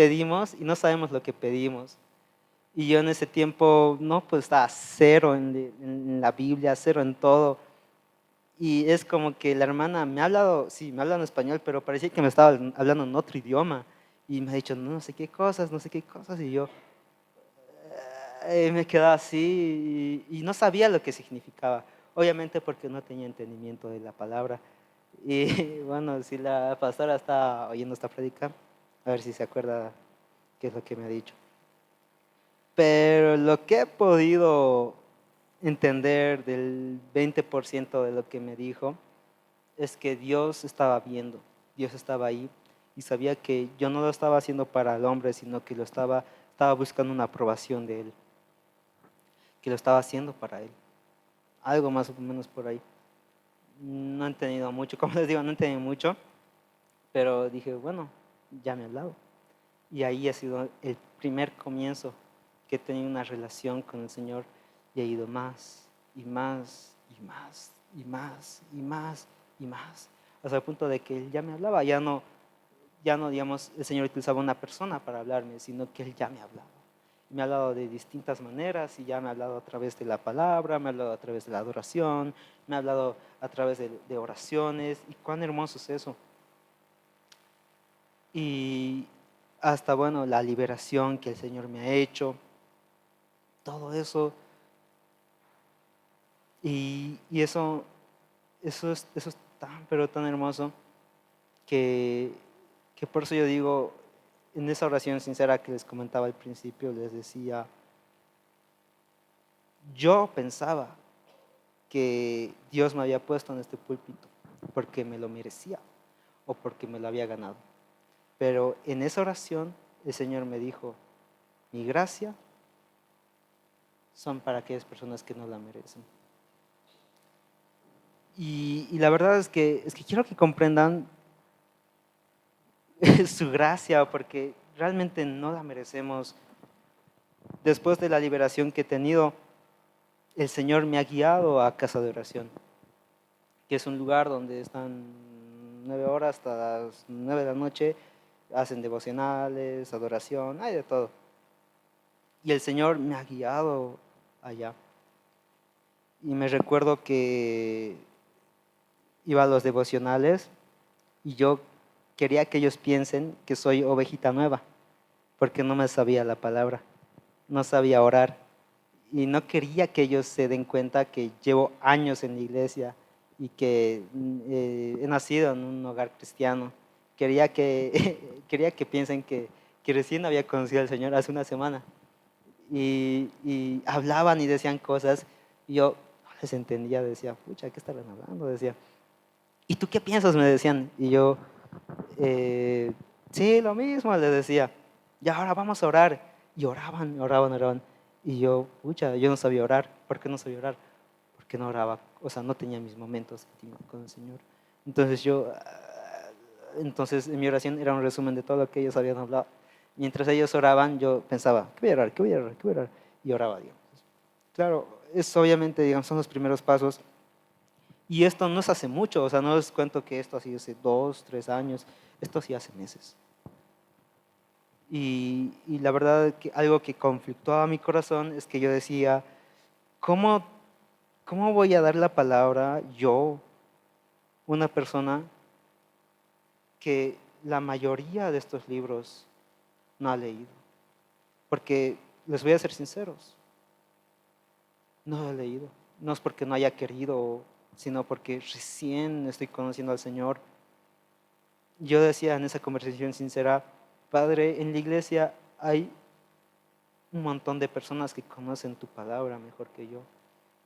y no sabemos lo que pedimos. Y yo en ese tiempo, no, pues estaba cero en la Biblia, cero en todo. Y es como que la hermana me ha hablado, sí, me habla en español, pero parecía que me estaba hablando en otro idioma. Y me ha dicho, no sé qué cosas, no sé qué cosas. Y yo me quedaba así y no sabía lo que significaba. Obviamente porque no tenía entendimiento de la palabra. Y bueno, si la pastora está oyendo esta prédica, a ver si se acuerda qué es lo que me ha dicho. Pero lo que he podido entender del 20% de lo que me dijo es que Dios estaba viendo, Dios estaba ahí y sabía que yo no lo estaba haciendo para el hombre, sino que estaba buscando una aprobación de Él, que lo estaba haciendo para Él. Algo más o menos por ahí. No he entendido mucho, como les digo, no he entendido mucho, pero dije, bueno, ya me ha hablado. Y ahí ha sido el primer comienzo que he tenido una relación con el Señor y he ido más y más y más y más y más y más, hasta el punto de que Él ya me hablaba, ya no, digamos, el Señor utilizaba una persona para hablarme, sino que Él ya me hablaba. Me ha hablado de distintas maneras y ya me ha hablado a través de la palabra, me ha hablado a través de la adoración, me ha hablado a través de oraciones. Y cuán hermoso es eso. Y hasta, bueno, la liberación que el Señor me ha hecho, todo eso. Y eso es tan, pero tan hermoso que, que por eso yo digo, en esa oración sincera que les comentaba al principio, les decía, yo pensaba que Dios me había puesto en este púlpito porque me lo merecía o porque me lo había ganado. Pero en esa oración el Señor me dijo, mi gracia son para aquellas personas que no la merecen. Y la verdad es que quiero que comprendan su gracia, porque realmente no la merecemos. Después de la liberación que he tenido, el Señor me ha guiado a casa de oración, que es un lugar donde están 9 horas hasta las 9 de la noche, hacen devocionales, adoración, hay de todo. Y el Señor me ha guiado allá. Y me recuerdo que iba a los devocionales y yo quería que ellos piensen que soy ovejita nueva, porque no me sabía la palabra, no sabía orar. Y no quería que ellos se den cuenta que llevo años en la iglesia y que he nacido en un hogar cristiano. Quería que piensen que recién había conocido al Señor hace una semana. Y hablaban y decían cosas y yo no les entendía, decía, pucha, ¿qué estarán hablando? Decía, ¿y tú qué piensas? Me decían. Y yo, sí, lo mismo, les decía. Y ahora vamos a orar. Y oraban, oraban, oraban. Y yo, pucha, yo no sabía orar. ¿Por qué no sabía orar? Porque no oraba, o sea, no tenía mis momentos con el Señor. Entonces en mi oración era un resumen de todo lo que ellos habían hablado. Mientras ellos oraban, yo pensaba, ¿qué voy a orar? ¿Qué voy a orar? ¿Qué voy a orar? Y oraba, digamos. Claro, es obviamente, digamos, son los primeros pasos. Y esto no es hace mucho, o sea, no les cuento que esto ha sido hace 2, 3 años, esto sí hace meses. Y la verdad, que algo que conflictuaba mi corazón es que yo decía, ¿cómo, cómo voy a dar la palabra yo, una persona que la mayoría de estos libros no ha leído? Porque les voy a ser sinceros, no lo he leído. No es porque no haya querido, sino porque recién estoy conociendo al Señor. Yo decía en esa conversación sincera, Padre, en la iglesia hay un montón de personas que conocen tu palabra mejor que yo,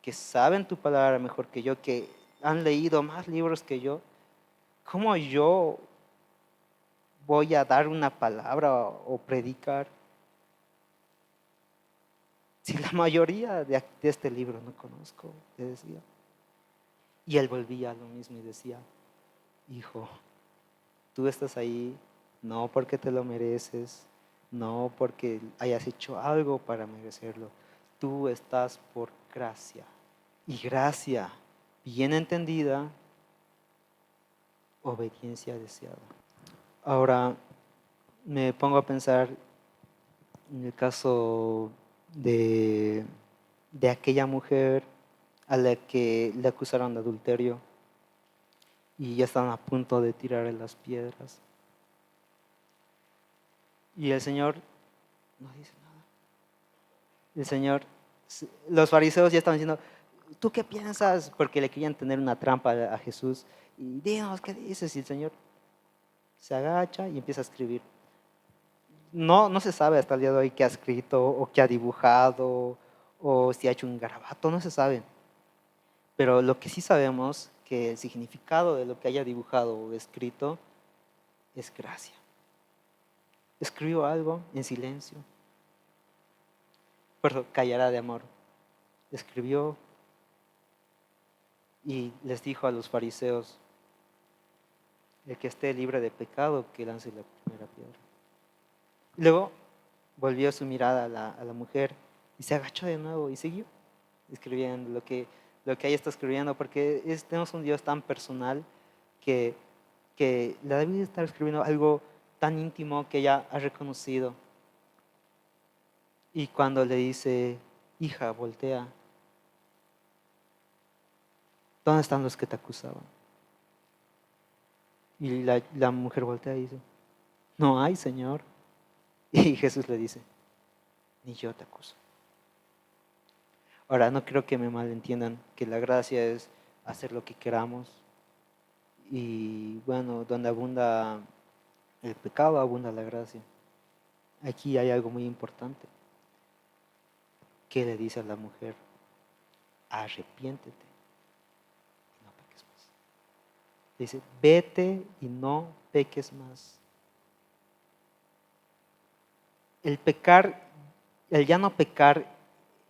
que saben tu palabra mejor que yo, que han leído más libros que yo. ¿Cómo yo voy a dar una palabra o predicar si la mayoría de este libro no conozco? Le decía. Y él volvía a lo mismo y decía, hijo, tú estás ahí no porque te lo mereces, no porque hayas hecho algo para merecerlo. Tú estás por gracia. Y gracia bien entendida, obediencia deseada. Ahora me pongo a pensar en el caso de aquella mujer a la que le acusaron de adulterio y ya estaban a punto de tirarle las piedras. Y el Señor no dice nada. El Señor, los fariseos ya estaban diciendo, ¿tú qué piensas? Porque le querían tener una trampa a Jesús. Y dinos, ¿qué dices? Y el Señor se agacha y empieza a escribir. No se sabe hasta el día de hoy qué ha escrito o qué ha dibujado o si ha hecho un garabato, no se sabe. Pero lo que sí sabemos que el significado de lo que haya dibujado o escrito es gracia. Escribió algo en silencio. Perdón, callará de amor. Escribió y les dijo a los fariseos, el que esté libre de pecado, que lance la primera piedra. Y luego volvió su mirada a la mujer y se agachó de nuevo y siguió escribiendo lo que ella está escribiendo, porque tenemos un Dios tan personal que la debe estar escribiendo algo tan íntimo que ella ha reconocido. Y cuando le dice, hija, voltea, ¿dónde están los que te acusaban? Y la mujer voltea y dice, no hay, Señor. Y Jesús le dice, ni yo te acuso. Ahora, no creo que me malentiendan, que la gracia es hacer lo que queramos. Y bueno, donde abunda el pecado, abunda la gracia. Aquí hay algo muy importante. ¿Qué le dice a la mujer? Arrepiéntete y no peques más. Dice, vete y no peques más. El pecar, el ya no pecar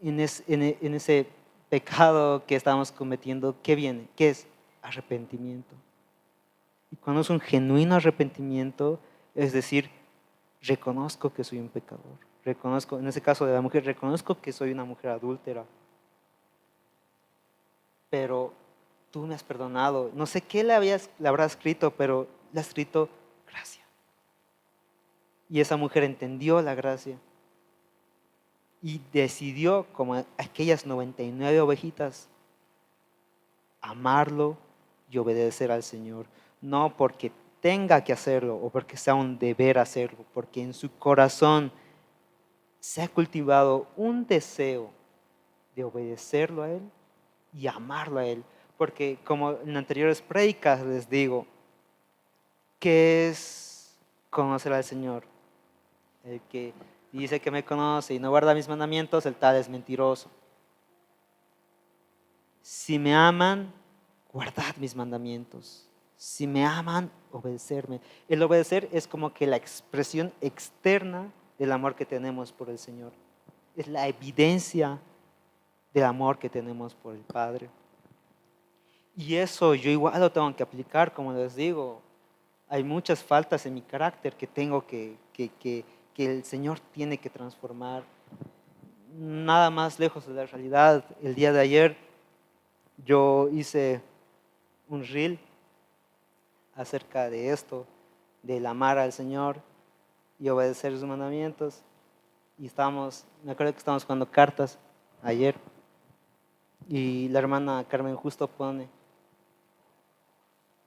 en ese pecado que estamos cometiendo, ¿qué viene? ¿Qué es? Arrepentimiento. Y cuando es un genuino arrepentimiento, es decir, reconozco que soy un pecador. Reconozco, en ese caso de la mujer, reconozco que soy una mujer adúltera. Pero tú me has perdonado. No sé qué le habrá escrito, pero le ha escrito gracia. Y esa mujer entendió la gracia y decidió, como aquellas 99 ovejitas, amarlo y obedecer al Señor. No porque tenga que hacerlo o porque sea un deber hacerlo, porque en su corazón se ha cultivado un deseo de obedecerlo a Él y amarlo a Él. Porque como en anteriores prédicas les digo, ¿qué es conocer al Señor? El que dice que me conoce y no guarda mis mandamientos, el tal es mentiroso. Si me aman, guardad mis mandamientos. Si me aman, obedecerme. El obedecer es como que la expresión externa del amor que tenemos por el Señor. Es la evidencia del amor que tenemos por el Padre. Y eso yo igual lo tengo que aplicar, como les digo. Hay muchas faltas en mi carácter que tengo que el Señor tiene que transformar. Nada más lejos de la realidad. El día de ayer yo hice un reel acerca de esto, del amar al Señor y obedecer sus mandamientos. Y me acuerdo que estábamos jugando cartas ayer y la hermana Carmen justo pone.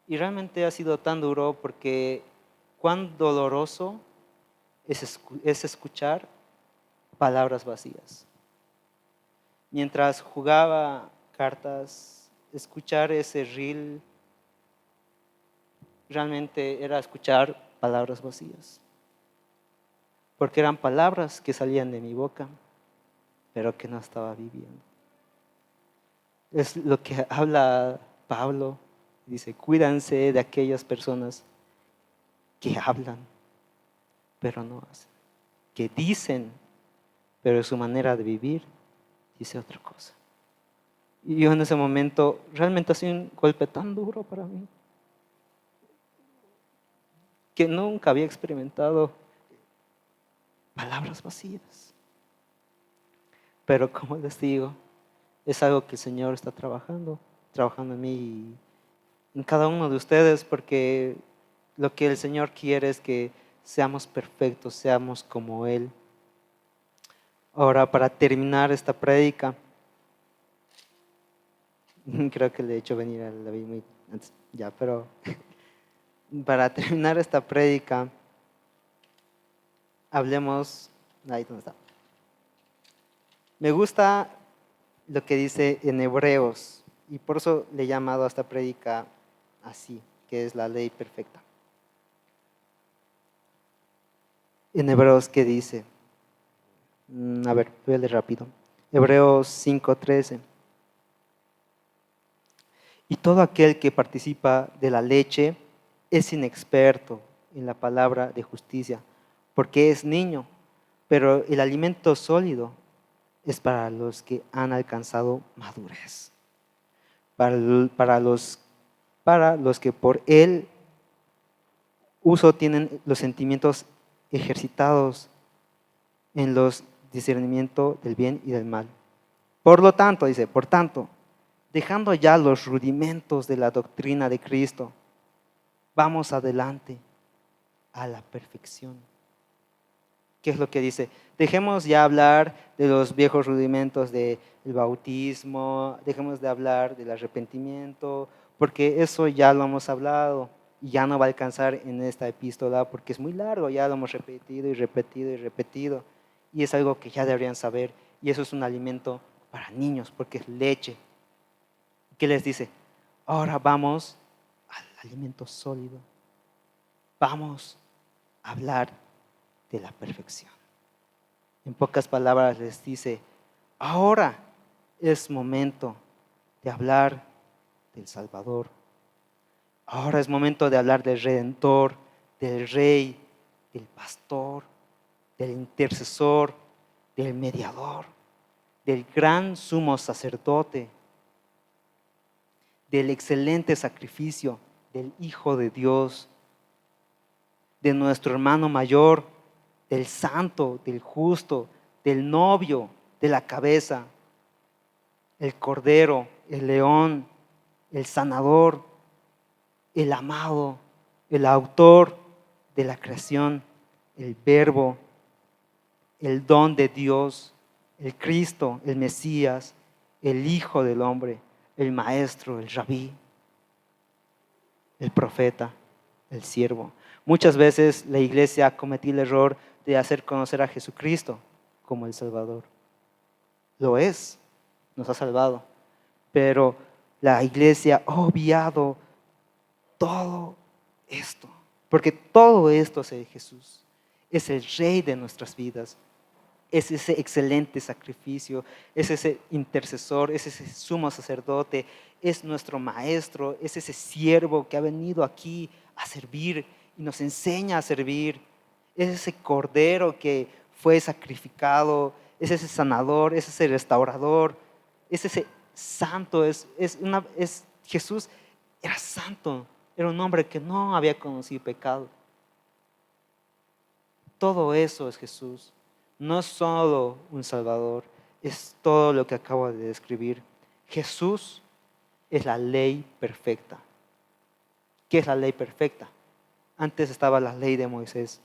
Y realmente ha sido tan duro porque cuán doloroso es escuchar palabras vacías. Mientras jugaba cartas, escuchar ese reel realmente era escuchar palabras vacías. Porque eran palabras que salían de mi boca, pero que no estaba viviendo. Es lo que habla Pablo. Dice, cuídense de aquellas personas que hablan, pero no hacen. Que dicen, pero su manera de vivir dice otra cosa. Y yo en ese momento realmente ha sido un golpe tan duro para mí que nunca había experimentado palabras vacías. Pero como les digo, es algo que el Señor está trabajando en mí y en cada uno de ustedes, porque lo que el Señor quiere es que seamos perfectos, seamos como Él. Ahora, para terminar esta prédica, creo que le he hecho venir a David muy antes, ya, pero para terminar esta prédica, hablemos, ahí donde está. Me gusta lo que dice en Hebreos, y por eso le he llamado a esta prédica así, que es la ley perfecta. En Hebreos, ¿qué dice? A ver, voy a leer rápido. Hebreos 5:13. Y todo aquel que participa de la leche es inexperto en la palabra de justicia, porque es niño, pero el alimento sólido es para los que han alcanzado madurez, para los que por el uso tienen los sentimientos ejercitados en los discernimiento del bien y del mal. Por lo tanto, dice, por tanto, dejando ya los rudimentos de la doctrina de Cristo, vamos adelante a la perfección. ¿Qué es lo que dice? Dejemos ya hablar de los viejos rudimentos del bautismo, dejemos de hablar del arrepentimiento, porque eso ya lo hemos hablado y ya no va a alcanzar en esta epístola porque es muy largo, ya lo hemos repetido y repetido y repetido, y es algo que ya deberían saber, y eso es un alimento para niños porque es leche. ¿Qué les dice? Ahora vamos al alimento sólido, vamos a hablar de la perfección. En pocas palabras les dice, ahora es momento de hablar del Salvador. Ahora es momento de hablar del Redentor, del Rey, del Pastor, del Intercesor, del Mediador, del gran sumo sacerdote, del excelente sacrificio del Hijo de Dios, de nuestro hermano mayor, del santo, del justo, del novio, de la cabeza, el cordero, el león, el sanador, el amado, el autor de la creación, el verbo, el don de Dios, el Cristo, el Mesías, el Hijo del hombre, el maestro, el rabí, el profeta, el siervo. Muchas veces la iglesia ha cometido el error de hacer conocer a Jesucristo como el Salvador. Lo es, nos ha salvado, pero la iglesia ha obviado todo esto, porque todo esto es de Jesús, es el Rey de nuestras vidas, es ese excelente sacrificio, es ese intercesor, es ese sumo sacerdote, es nuestro maestro, es ese siervo que ha venido aquí a servir y nos enseña a servir, es ese cordero que fue sacrificado, es ese sanador, es ese restaurador, es ese santo, Jesús era santo, era un hombre que no había conocido pecado. Todo eso es Jesús. No es solo un Salvador, es todo lo que acabo de describir. Jesús es la ley perfecta. ¿Qué es la ley perfecta? Antes estaba la ley de Moisés,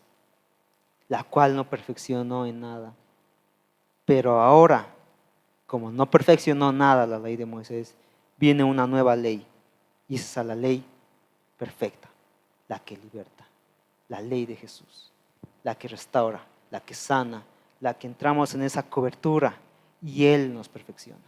la cual no perfeccionó en nada. Pero ahora, como no perfeccionó nada la ley de Moisés, viene una nueva ley. Y esa es la ley perfecta, la que liberta, la ley de Jesús, la que restaura, la que sana, la que entramos en esa cobertura y Él nos perfecciona.